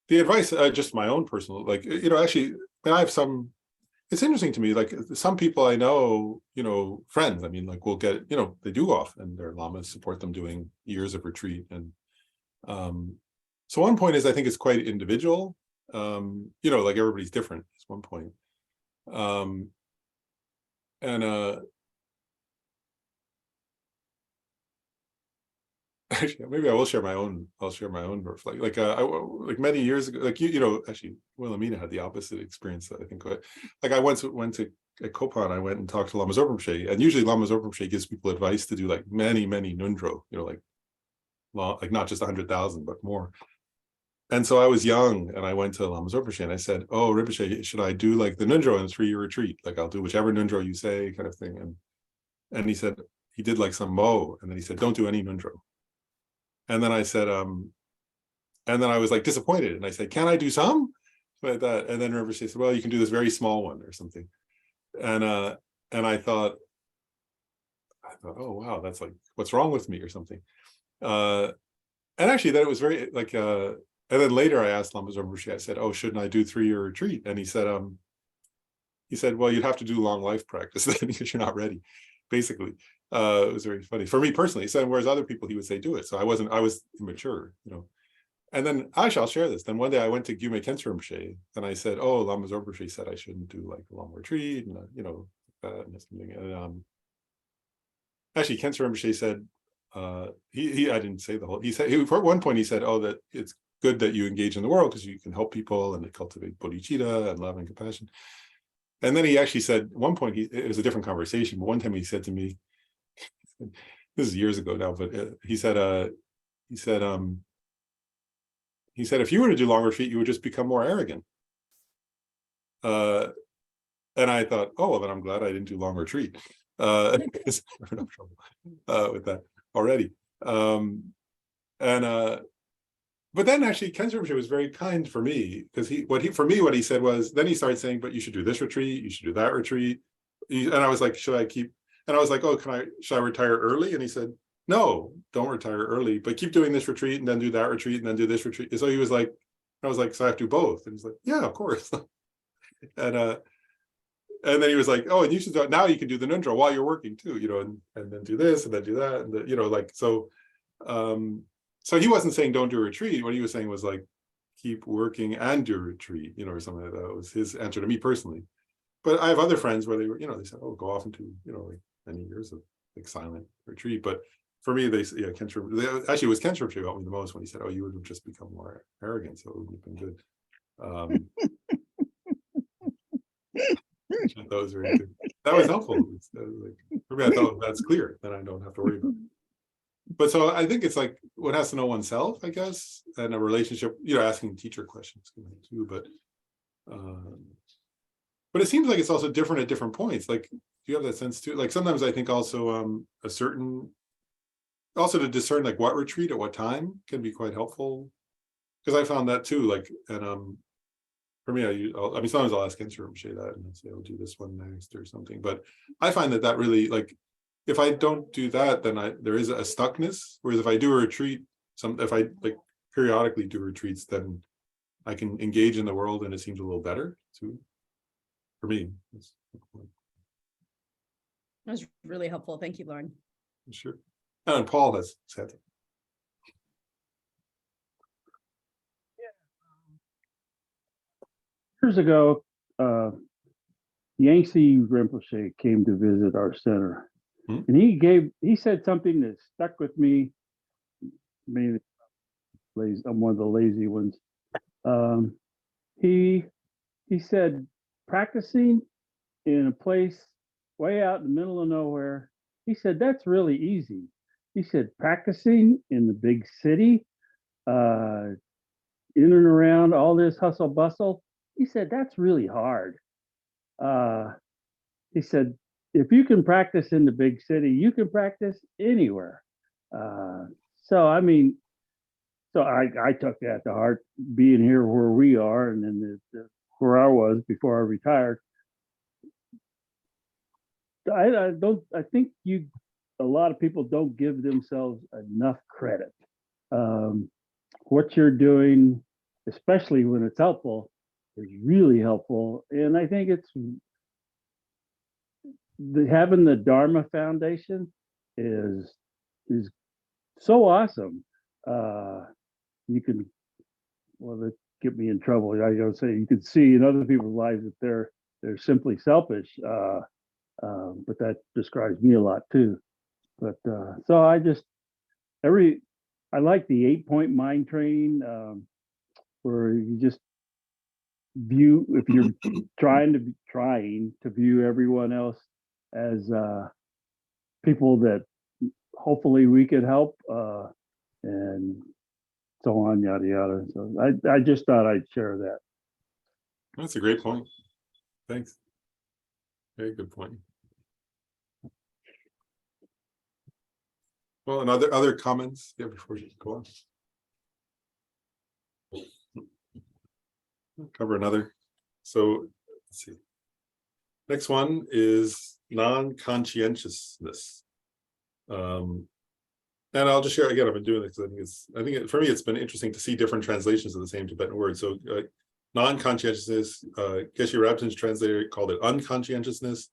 S1: the advice, just my own personal, like, you know, actually, I have some, it's interesting to me, like some people I know, you know, friends, I mean, like will get, you know, they do go off and their lamas support them doing years of retreat. And so one point is, I think it's quite individual, you know, like everybody's different is one point. Actually, maybe I will share my own. I'll share my own reflect. Like like many years ago, like you know, actually, Wilhelmina had the opposite experience. I think, like I went to at Kopan. I went and talked to Lama Zopa Rinpoche, and usually Lama Zopa Rinpoche gives people advice to do like many nundro. You know, like not just 100,000, but more. And so I was young, and I went to Lama Zopa Rinpoche, and I said, "Oh, Rinpoche, should I do like the nundro in a 3-year retreat? Like I'll do whichever nundro you say, kind of thing." And he said he did like some mo, and then he said, "Don't do any nundro." And then I said, and then I was like disappointed. And I said, can I do some? Like that. And then Rinpoche said, well, you can do this very small one or something. And I thought, oh, wow, that's like, what's wrong with me or something. And actually that it was very like, and then later I asked Lama Zopa Rinpoche, I said, oh, shouldn't I do 3-year retreat? And he said, well, you'd have to do long life practice then because you're not ready, basically. It was very funny for me personally. So whereas other people, he would say do it. So I was immature, you know. And then actually, I'll share this. Then one day I went to Gyume Khentsur Rinpoche and I said, oh, Lama Zopa Rinpoche said I shouldn't do like a long retreat and you know, and something. And actually Khentsur Rinpoche said, I didn't say the whole, he said, at one point he said, oh, that it's good that you engage in the world because you can help people and cultivate bodhicitta and love and compassion. And then he actually said, at one point, it was a different conversation, but one time he said to me, this is years ago now, but he said if you were to do long retreat, you would just become more arrogant. And I thought, oh, well, then I'm glad I didn't do long retreat. Because we're in trouble with that already. But then actually Ken Rinpoche was very kind for me, because what he said was, then he started saying, but you should do this retreat, you should do that retreat. And I was like, should I keep, and I was like, oh, should I retire early? And he said, no, don't retire early, but keep doing this retreat and then do that retreat and then do this retreat. And so he was like, I was like, so I have to do both. And he's like, yeah, of course. And then he was like, oh, and you should do it now, you can do the Nundra while you're working too, and then do this and then do that. And like, so he wasn't saying don't do a retreat. What he was saying was like, keep working and do a retreat, or something like that. That was his answer to me personally. But I have other friends where they were, they said, oh, go off into, like many years of like silent retreat. But for me, actually it was Ken Rinpoche who helped me the most when he said, oh, you would have just become more arrogant. So it would have been good. That was helpful. For me, I thought that's clear, then I don't have to worry about it. But so I think it's like one has to know oneself, I guess, and a relationship, asking teacher questions too. But it seems like it's also different at different points. Like, do you have that sense too? Like sometimes I think also also to discern like what retreat at what time can be quite helpful. Because I found that too, like, and for me, I mean, sometimes I'll ask Ken Rinpoche that and I'll say, I'll do this one next or something. But I find that really, like, if I don't do that, then there is a stuckness. Whereas if I do a retreat, if I like periodically do retreats, then I can engage in the world and it seems a little better too. For me.
S4: That was really helpful. Thank you, Lauren.
S1: Sure. And Paul has said that.
S7: Years ago, Yangtze Rinpoche came to visit our center. And he said something that stuck with me. Maybe I'm one of the lazy ones. He said, practicing in a place way out in the middle of nowhere, he said, that's really easy. He said, practicing in the big city, in and around all this hustle bustle, he said, that's really hard. He said, if you can practice in the big city, you can practice anywhere. So I took that to heart, being here where we are, and then where I was before I retired. I think a lot of people don't give themselves enough credit. What you're doing, especially when it's helpful, is really helpful. And I think it's having the Dharma Foundation is so awesome. You can, well, that get me in trouble. I gotta say, you can see in other people's lives that they're simply selfish, but that describes me a lot too. But so I like the 8-point mind training, where you just view, if you're trying to view everyone else as people that hopefully we could help, and so on, yada yada. So I just thought I'd share that.
S1: That's a great point. Thanks. Very good point. Well, and other comments before you go on. I'll cover another. So let's see. Next one is non-conscientiousness. And I'll just share again. I've been doing this because I think for me it's been interesting to see different translations of the same Tibetan word. So non-conscientiousness, Geshe Rabtin's translator called it unconscientiousness.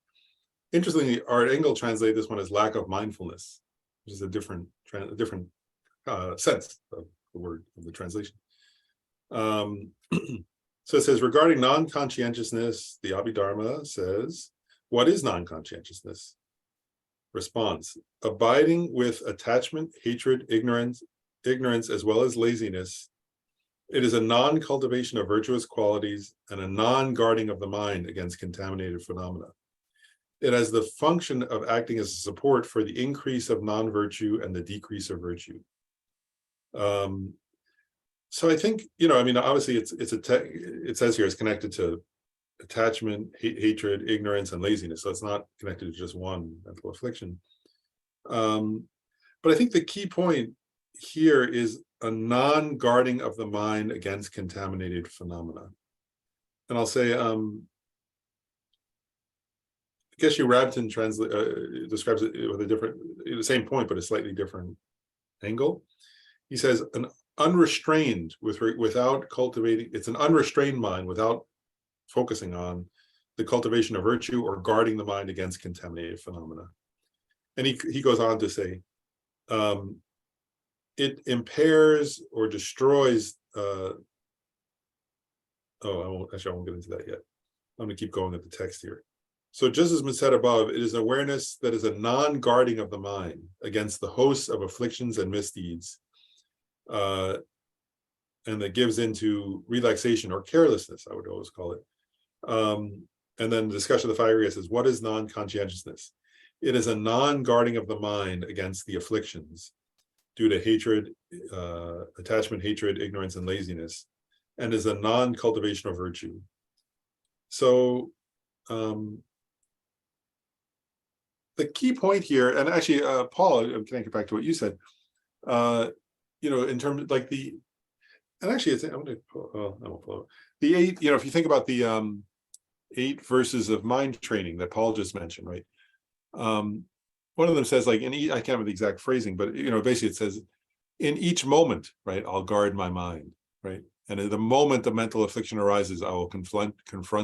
S1: Interestingly, Art Engel translated this one as lack of mindfulness, which is a different sense of the word, of the translation. So it says, regarding non-conscientiousness, the Abhidharma says, what is non-conscientiousness? Response: abiding with attachment, hatred, ignorance, as well as laziness. It is a non-cultivation of virtuous qualities and a non-guarding of the mind against contaminated phenomena. it has the function of acting as a support for the increase of non-virtue and the decrease of virtue. So I think, I mean, obviously it says here it's connected to attachment, hatred, ignorance, and laziness. So it's not connected to just one mental affliction. But I think the key point here is a non-guarding of the mind against contaminated phenomena. And I'll say, Geshe Rabton describes it with the same point, but a slightly different angle. He says an unrestrained without cultivating, it's an unrestrained mind without focusing on the cultivation of virtue or guarding the mind against contaminated phenomena. And he goes on to say, it impairs or destroys, I won't get into that yet. I'm going to keep going at the text here. So just as was said above, it is awareness that is a non-guarding of the mind against the hosts of afflictions and misdeeds, and that gives into relaxation or carelessness, I would always call it. And then the discussion of the 5 areas says, what is non-conscientiousness? It is a non-guarding of the mind against the afflictions due to hatred, attachment, hatred, ignorance, and laziness, and is a non-cultivation of virtue. So the key point here, and actually, Paul, I'm going to get back to what you said, in terms of like and actually, I'm going to, I won't pull it. The 8, if you think about the 8 verses of mind training that Paul just mentioned, right? One of them says, like, I can't remember the exact phrasing, but, basically it says, in each moment, right, I'll guard my mind, right? And at the moment the mental affliction arises, I will confront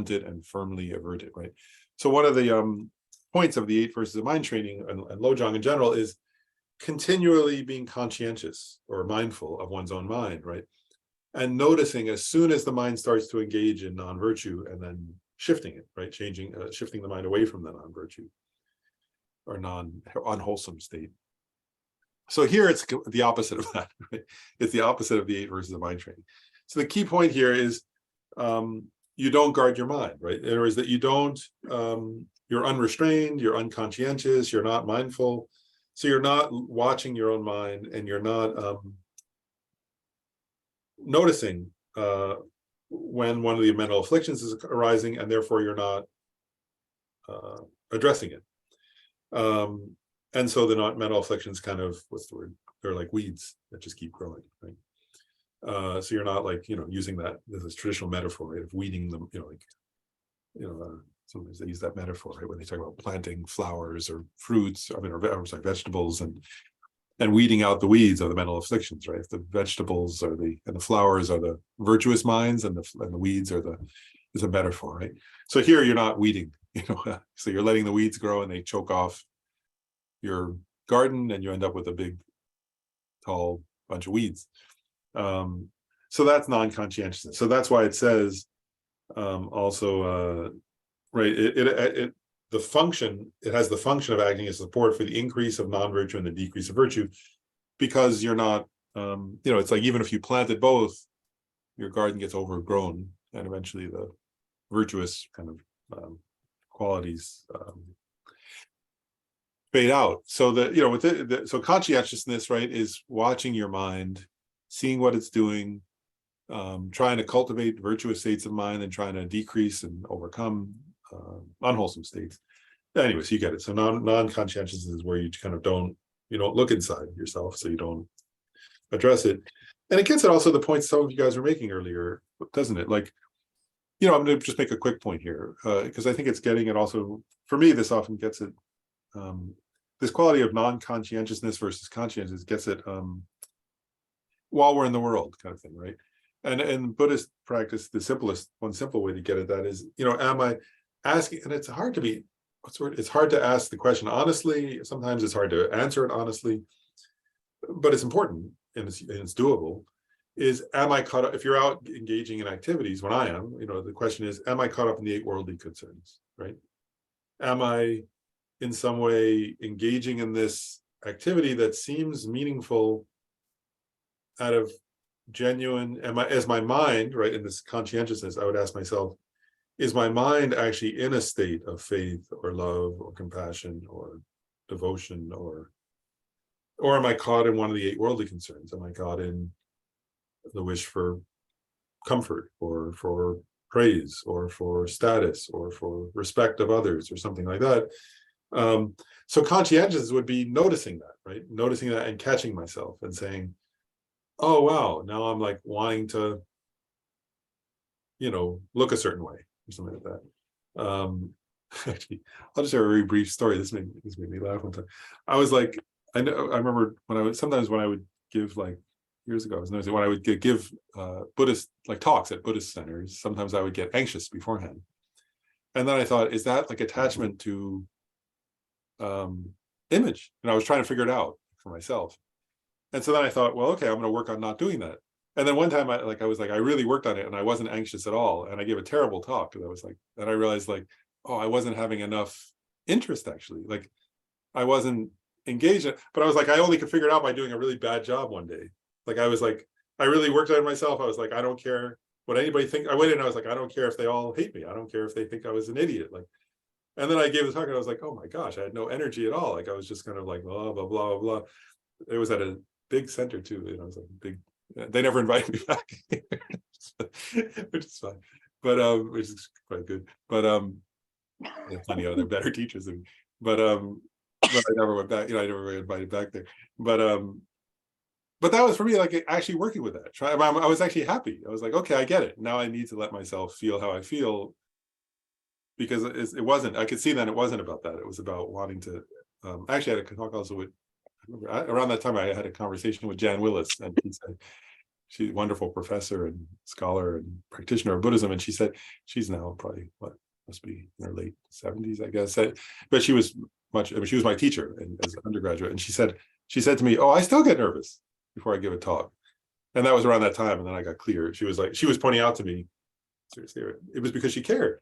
S1: it and firmly avert it, right? So one of the points of the 8 verses of mind training and Lojong in general is continually being conscientious or mindful of one's own mind, right? And noticing as soon as the mind starts to engage in non-virtue and then shifting it, right? Shifting the mind away from the non-virtue or unwholesome state. So here it's the opposite of that, right? It's the opposite of the 8 verses of mind training. So the key point here is you don't guard your mind, right? In other words, that you don't, you're unrestrained, you're unconscientious, you're not mindful. So you're not watching your own mind, and you're not noticing when one of the mental afflictions is arising, and therefore you're not addressing it. And so the mental afflictions kind of, what's the word? They're like weeds that just keep growing, right? So you're not like, using that, this is traditional metaphor, right, of weeding them, sometimes they use that metaphor, right, when they talk about planting flowers or fruits, vegetables, and weeding out the weeds of the mental afflictions, right? If the vegetables and the flowers are the virtuous minds, and the weeds is a metaphor, right? So here you're not weeding, so you're letting the weeds grow and they choke off your garden, and you end up with a big, tall bunch of weeds. So that's non-conscientiousness. So that's why it says also, right, it has the function of acting as support for the increase of non-virtue and the decrease of virtue, because you're not, it's like even if you planted both, your garden gets overgrown, and eventually the virtuous kind of qualities fade out. So that, so conscientiousness, right, is watching your mind, seeing what it's doing, trying to cultivate virtuous states of mind, and trying to decrease and overcome unwholesome states. Anyways, you get it. So non-conscientiousness is where you kind of don't look inside yourself, so you don't address it. And it gets at also the points some of you guys were making earlier, doesn't it? Like, I'm going to just make a quick point here, because I think it's getting it also, for me, this often gets it, this quality of non-conscientiousness versus conscientiousness gets it while we're in the world, kind of thing, right? And in Buddhist practice, one simple way to get at that is, am I asking, and it's hard to be, it's hard to ask the question honestly. Sometimes it's hard to answer it honestly, but it's important and it's doable. Is, am I caught up, if you're out engaging in activities, when I am, the question is, am I caught up in the 8 worldly concerns, right? Am I in some way engaging in this activity that seems meaningful out of genuine, as my mind, right, in this conscientiousness, I would ask myself, is my mind actually in a state of faith or love or compassion or devotion, or am I caught in one of the 8 worldly concerns? Am I caught in the wish for comfort or for praise or for status or for respect of others or something like that? So conscientiousness would be noticing that, right? Noticing that and catching myself and saying, oh, wow, now I'm like wanting to, look a certain way or something like that. Actually, I'll just share a very brief story. This made me laugh one time. I was like, I remember when I would give, like, years ago, I was noticing when I would give Buddhist like talks at Buddhist centers, sometimes I would get anxious beforehand. And then I thought, is that like attachment to image? And I was trying to figure it out for myself. And so then I thought, well, okay, I'm going to work on not doing that. And then one time I really worked on it and I wasn't anxious at all. And I gave a terrible talk because I was like, and I realized like, oh, I wasn't having enough interest actually. Like I wasn't engaged, but I was like, I only could figure it out by doing a really bad job one day. Like I was like, I really worked on it myself. I was like, I don't care what anybody thinks. I waited and I was like, I don't care if they all hate me. I don't care if they think I was an idiot. Like, and then I gave the talk and I was like, oh my gosh, I had no energy at all. Like I was just kind of like, blah, blah, blah, blah. It was at a big center too. It was like big, they never invited me back, which is fine. But which is quite good. But plenty of other better teachers than me. But I never went back, I never got invited back there. But that was for me, like actually working with that. I was actually happy. I was like, okay, I get it. Now I need to let myself feel how I feel, because it wasn't, I could see that it wasn't about that. It was about wanting to, actually I had a talk also with, around that time I had a conversation with Jan Willis, and she said, she's a wonderful professor and scholar and practitioner of Buddhism. And she said, she's now probably, must be in her late 70s, I guess. But she was she was my teacher as an undergraduate. And she said to me, oh, I still get nervous before I give a talk. And that was around that time. And then I got clear. She was pointing out to me, seriously, it was because she cared.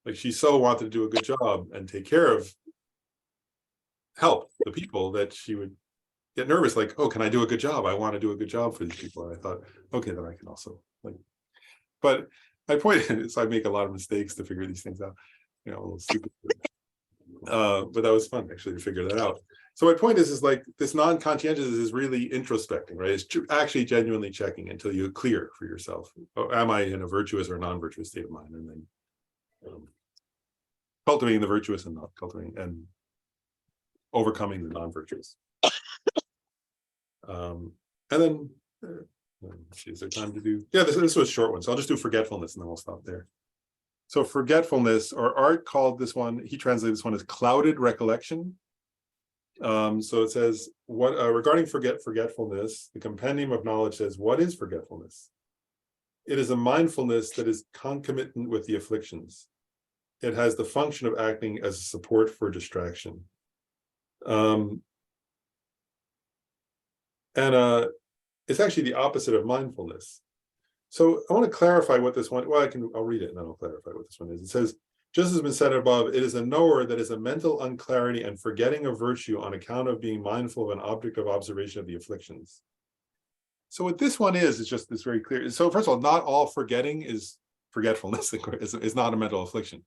S1: Like she so wanted to do a good job and take care of, help the people, that she would get nervous, like, oh, can I do a good job? I want to do a good job for these people. And I thought, okay, then I can also, like, but my point is I make a lot of mistakes to figure these things out, a little stupid. But that was fun actually to figure that out. So my point is like this non-conscientious is really introspecting, right? It's actually genuinely checking until you clear for yourself. Oh, am I in a virtuous or non-virtuous state of mind? And then cultivating the virtuous and not cultivating and overcoming the non-virtuous. And then is there time to do? Yeah, this was a short one, so I'll just do forgetfulness and then we'll stop there. So forgetfulness, or Art called this one, he translated this one as clouded recollection. So it says, what regarding forgetfulness, the compendium of knowledge says, what is forgetfulness? It is a mindfulness that is concomitant with the afflictions. It has the function of acting as a support for distraction. It's actually the opposite of mindfulness. So I want to clarify what this one, well, I'll read it and then I'll clarify what this one is. It says, just as has been said above, it is a knower that is a mental unclarity and forgetting of virtue on account of being mindful of an object of observation of the afflictions. So what this one is just this very clear. So first of all, not all forgetting is forgetfulness, is not a mental affliction.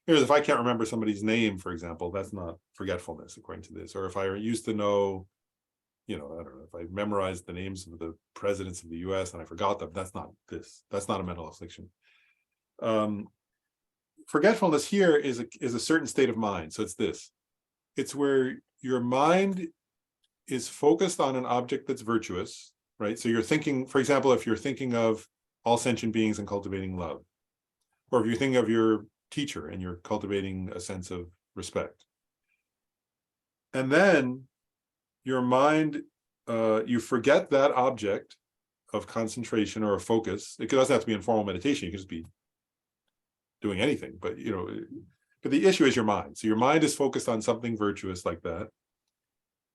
S1: Because if I can't remember somebody's name, for example, that's not forgetfulness according to this. Or if I used to know, I don't know, if I memorized the names of the presidents of the US and I forgot them, that's not this. That's not a mental affliction. Forgetfulness here is a certain state of mind. So it's this. It's where your mind is focused on an object that's virtuous, right? So you're thinking, for example, if you're thinking of all sentient beings and cultivating love, or if you're thinking of your teacher and you're cultivating a sense of respect. And then your mind, you forget that object of concentration or a focus. It doesn't have to be in formal meditation. You can just be doing anything, but but the issue is your mind. So your mind is focused on something virtuous like that.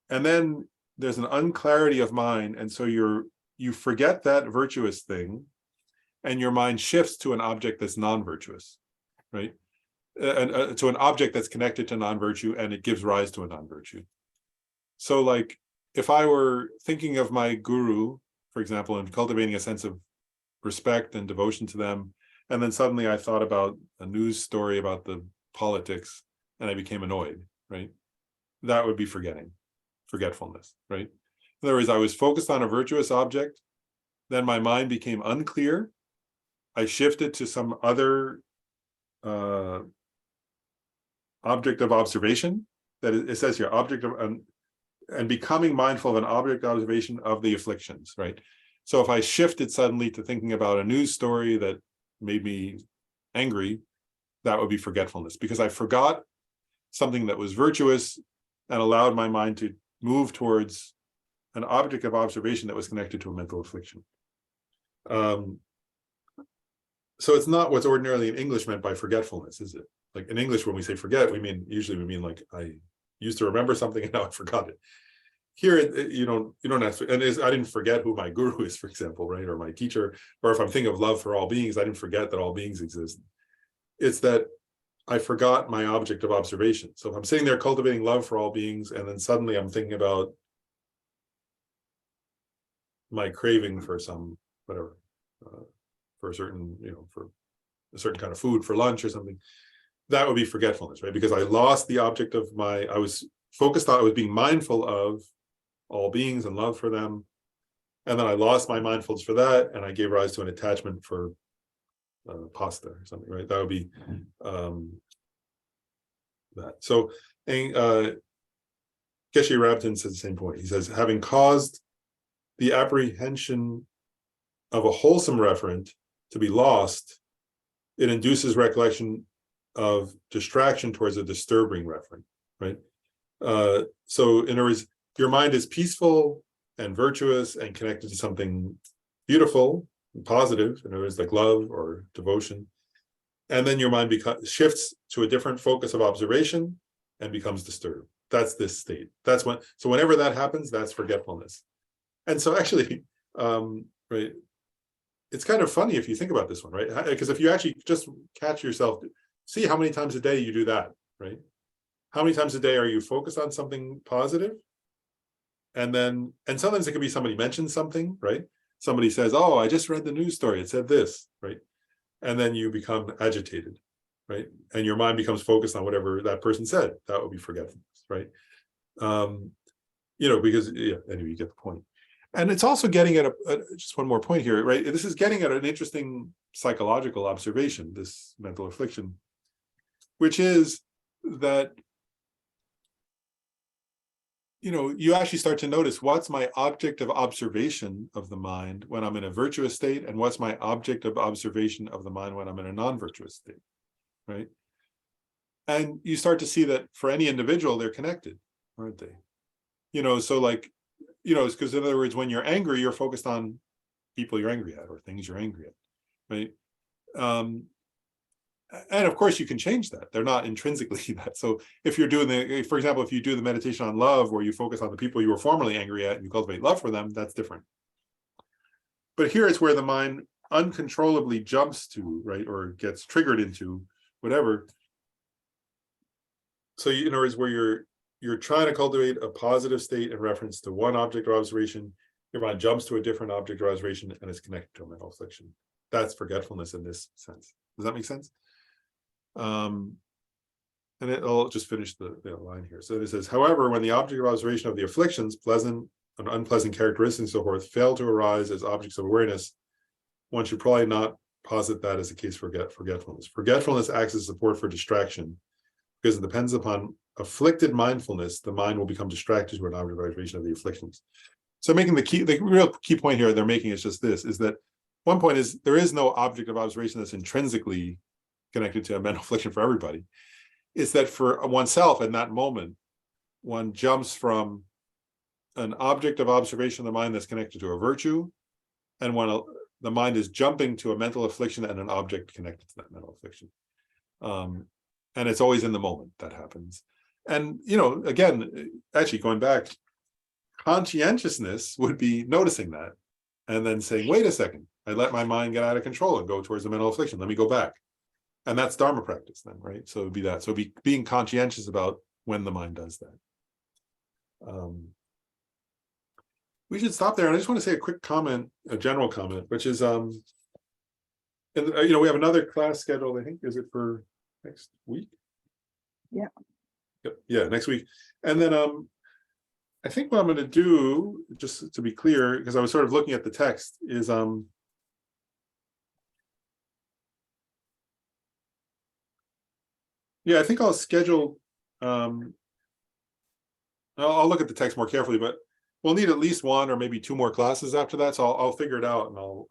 S1: And then there's an unclarity of mind. And so you forget that virtuous thing and your mind shifts to an object that's non-virtuous, right? And to an object that's connected to non-virtue, and it gives rise to a non-virtue. So like, if I were thinking of my guru, for example, and cultivating a sense of respect and devotion to them, and then suddenly I thought about a news story about the politics and I became annoyed, right? That would be forgetfulness, right? In other words, I was focused on a virtuous object, then my mind became unclear. I shifted to some other object of observation. That it says here, object of, and becoming mindful of an object of observation of the afflictions, right? So if I shifted suddenly to thinking about a news story that made me angry, that would be forgetfulness, because I forgot something that was virtuous and allowed my mind to move towards an object of observation that was connected to a mental affliction. So it's not what's ordinarily in English meant by forgetfulness, is it? Like in English, when we say forget, usually we mean like I used to remember something and now I forgot it. Here, you don't have to, and I didn't forget who my guru is, for example, right? Or my teacher, or if I'm thinking of love for all beings, I didn't forget that all beings exist. It's that I forgot my object of observation. So if I'm sitting there cultivating love for all beings, and then suddenly I'm thinking about my craving for some, whatever, for a certain, for a certain kind of food for lunch or something, that would be forgetfulness, right? Because I lost the object of I was focused on, I was being mindful of all beings and love for them. And then I lost my mindfulness for that, and I gave rise to an attachment for pasta or something, right? That would be that. So Geshe Rabtin says the same point. He says, having caused the apprehension of a wholesome referent to be lost, it induces recollection of distraction towards a disturbing referent, right? So in other words, your mind is peaceful and virtuous and connected to something beautiful and positive, in other words, like love or devotion. And then your mind shifts to a different focus of observation and becomes disturbed. That's this state. That's when, so whenever that happens, that's forgetfulness. And so actually, right, it's kind of funny if you think about this one, right? Because if you actually just catch yourself, see how many times a day you do that, right? How many times a day are you focused on something positive? And sometimes it could be somebody mentions something, right? Somebody says, oh, I just read the news story, it said this, right? And then you become agitated, right? And your mind becomes focused on whatever that person said. That would be forgetfulness, right? Because, yeah, anyway, you get the point. And it's also getting at just one more point here, right? This is getting at an interesting psychological observation, this mental affliction, which is that, you actually start to notice what's my object of observation of the mind when I'm in a virtuous state, and what's my object of observation of the mind when I'm in a non-virtuous state, right? And you start to see that for any individual, they're connected, aren't they? So like, it's because in other words, when you're angry, you're focused on people you're angry at or things you're angry at, right? And of course you can change that. They're not intrinsically that. So if you're doing for example, if you do the meditation on love, where you focus on the people you were formerly angry at and you cultivate love for them, that's different. But here is where the mind uncontrollably jumps to, right, or gets triggered into whatever. So in other words, where you're trying to cultivate a positive state in reference to one object of observation, your mind jumps to a different object of observation and is connected to a mental affliction. That's forgetfulness in this sense. Does that make sense? And I'll just finish the line here. So it says, however, when the object of observation of the afflictions, pleasant and unpleasant characteristics and so forth, fail to arise as objects of awareness, one should probably not posit that as a case for forgetfulness. Forgetfulness acts as support for distraction, because it depends upon afflicted mindfulness. The mind will become distracted to an object of observation of the afflictions. So making the real key point here they're making is just this, is that one point is there is no object of observation that's intrinsically connected to a mental affliction for everybody. It's that for oneself in that moment, one jumps from an object of observation of the mind that's connected to a virtue, and when the mind is jumping to a mental affliction and an object connected to that mental affliction. And it's always in the moment that happens. And, again, actually going back, conscientiousness would be noticing that and then saying, wait a second, I let my mind get out of control and go towards the mental affliction. Let me go back. And that's Dharma practice then, right? So it would be that. So being conscientious about when the mind does that. We should stop there. And I just want to say a quick comment, a general comment, which is, And we have another class scheduled, I think, is it for next week?
S6: Yeah.
S1: Yep, yeah, next week. And then I think what I'm going to do, just to be clear, because I was sort of looking at the text, is yeah, I think I'll schedule I'll look at the text more carefully, but we'll need at least one or maybe two more classes after that. So I'll figure it out and I'll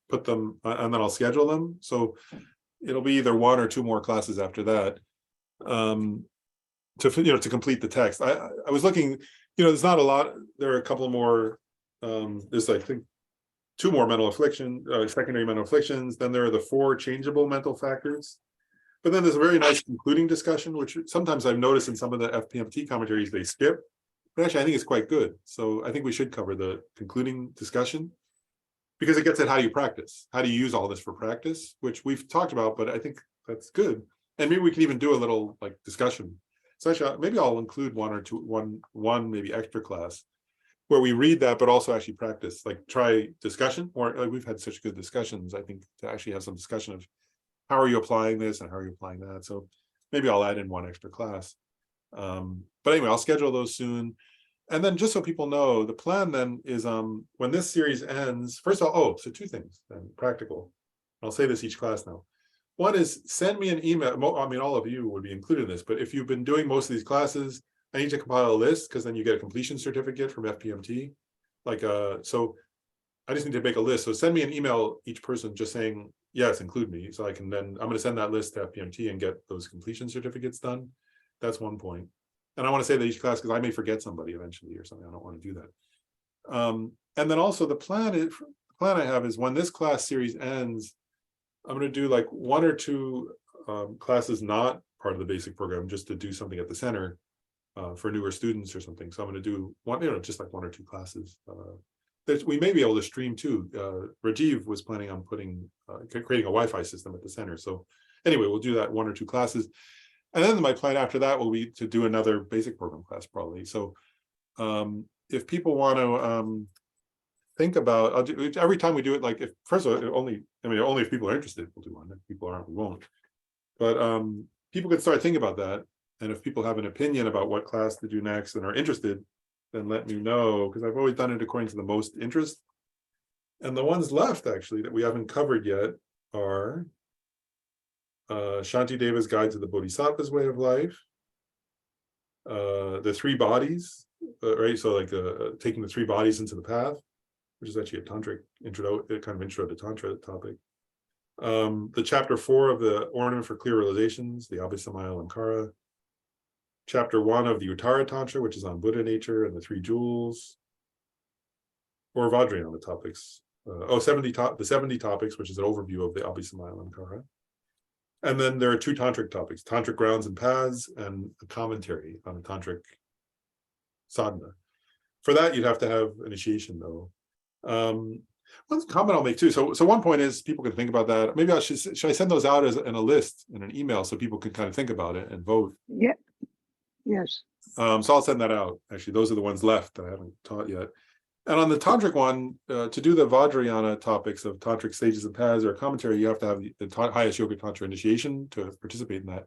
S1: put them and then I'll schedule them. So it'll be either one or two more classes after that to complete the text. I was looking, there's not a lot. There are a couple more. There's I think two more secondary mental afflictions. Then there are the 4 changeable mental factors. But then there's a very nice concluding discussion, which sometimes I've noticed in some of the FPMT commentaries they skip. But actually, I think it's quite good. So I think we should cover the concluding discussion because it gets at how you practice. How do you use all this for practice, which we've talked about, but I think that's good. And maybe we can even do a little discussion. So actually, maybe I'll include one maybe extra class where we read that, but also actually practice, try discussion. Or we've had such good discussions, I think, to actually have some discussion of how are you applying this and how are you applying that? So maybe I'll add in one extra class. But anyway, I'll schedule those soon. And then just so people know, the plan then is when this series ends, first of all, so 2 things, then practical. I'll say this each class now. One is send me an email. I mean, all of you would be included in this, but if you've been doing most of these classes, I need to compile a list because then you get a completion certificate from FPMT. So I just need to make a list. So send me an email, each person, just saying, yes, include me. So I'm going to send that list to FPMT and get those completion certificates done. That's one point. And I want to say that each class, because I may forget somebody eventually or something. I don't want to do that. And then also the plan I have is when this class series ends, I'm going to do 1 or 2 classes not part of the basic program, just to do something at the center for newer students or something. So I'm going to do just 1 or 2 classes. We may be able to stream too. Rajiv was planning on creating a Wi-Fi system at the center. So anyway, we'll do that 1 or 2 classes. And then my plan after that will be to do another basic program class probably. So if people want to think about, I'll do every time we do it, first of all, only if people are interested, we'll do one. If people aren't, we won't. But people can start thinking about that. And if people have an opinion about what class to do next and are interested, then let me know, because I've always done it according to the most interest. And the ones left actually that we haven't covered yet are Shanti Deva's Guide to the Bodhisattva's Way of Life, the 3 bodies, right? So taking the 3 bodies into the path, which is actually a tantric intro to Tantra topic. The chapter 4 of the Ornament for Clear Realizations, the Abhisamaya Alankara. Chapter 1 of the Uttara Tantra, which is on Buddha nature and the 3 jewels. Or Vajrayana on the topics. The 70 topics, which is an overview of the Abhisamaya Alankara. And then there are 2 tantric topics, tantric grounds and paths, and a commentary on a tantric sadhana. For that, you'd have to have initiation, though. One comment I'll make too. So one point is people can think about that. Maybe should I send those out as in a list in an email so people can kind of think about it and vote?
S6: Yeah. Yes.
S1: So I'll send that out. Actually, those are the ones left that I haven't taught yet. And on the tantric one, to do the Vajrayana topics of tantric stages and paths or commentary, you have to have the highest yoga tantra initiation to participate in that.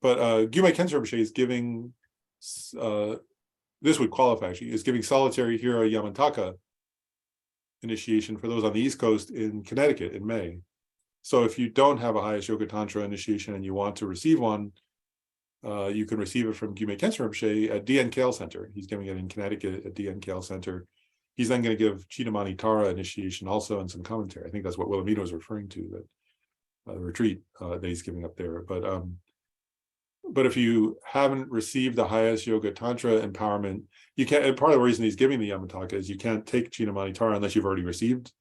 S1: But Gyumei Khenso Rinpoche is giving, this would qualify actually, is giving solitary Hira Yamantaka initiation for those on the East Coast in Connecticut in May. So if you don't have a highest yoga tantra initiation and you want to receive one, you can receive it from Gyumei Khenso Rinpoche at DN Kale Center. He's giving it in Connecticut at DN Kale Center. He's then going to give Chidamani Tara initiation also and some commentary. I think that's what Wilhelmina was referring to, that the retreat that he's giving up there. But if you haven't received the highest yoga tantra empowerment, you can't. And part of the reason he's giving the Yamataka is you can't take Chidamani Tara unless you've already received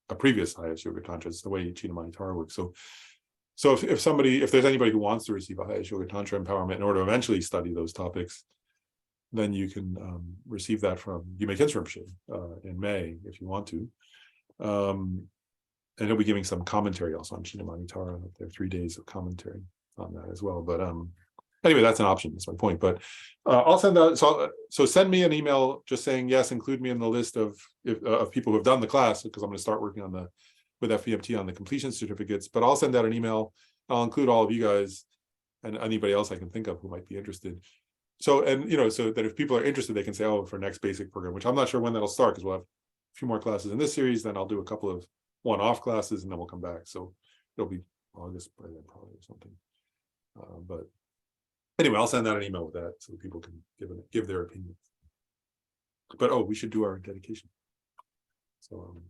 S1: a previous highest yoga tantra. It's the way Chidamani Tara works. So if there's anybody who wants to receive a highest yoga tantra empowerment in order to eventually study those topics, then you can receive that from Gyumei Khenso Rinpoche in May if you want to. And he'll be giving some commentary also on Chidamani Tara. There are 3 days of commentary on that as well. But anyway, that's an option. That's my point. But I'll send out. So send me an email just saying yes, include me in the list of people who have done the class, because I'm going to start working on with FEMT on the completion certificates, but I'll send out an email. I'll include all of you guys and anybody else I can think of who might be interested. So, and so that if people are interested, they can say, oh, for next basic program, which I'm not sure when that'll start, because we'll have a few more classes in this series, then I'll do a couple of one-off classes, and then we'll come back. So it'll be August by then probably or something. But anyway, I'll send out an email with that so people can give their opinions. But we should do our dedication. So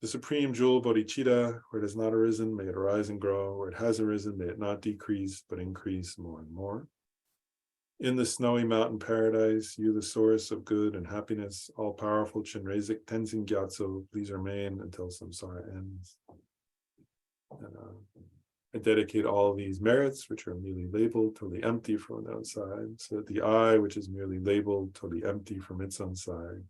S1: the supreme jewel bodhicitta, where it has not arisen, may it arise and grow. Where it has arisen, may it not decrease, but increase more and more. In the snowy mountain paradise, you the source of good and happiness, all powerful Chinrezik Tenzin Gyatso, please remain until samsara ends. And, I dedicate all these merits, which are merely labeled, totally empty from the outside, so that the I, which is merely labeled, totally empty from its own side,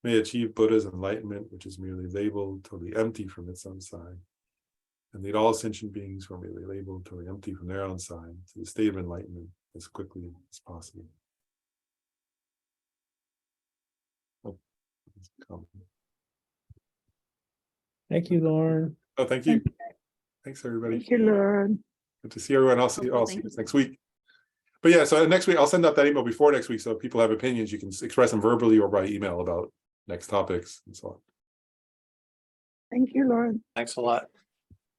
S1: may achieve Buddha's enlightenment, which is merely labeled, totally empty from its own side, and lead all sentient beings who are merely labeled, totally empty from their own side, to the state of enlightenment as quickly as possible.
S8: Thank you, Lauren.
S1: Oh, thank you. Thanks, everybody.
S6: Thank you, Lauren.
S1: Good to see everyone. I'll see you next week. But yeah, so next week, I'll send out that email before next week. So if people have opinions, you can express them verbally or by email about next topics and so on.
S6: Thank you, Lauren.
S8: Thanks a lot.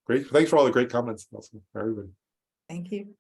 S1: Great. Thanks for all the great comments, also, everybody.
S5: Thank you.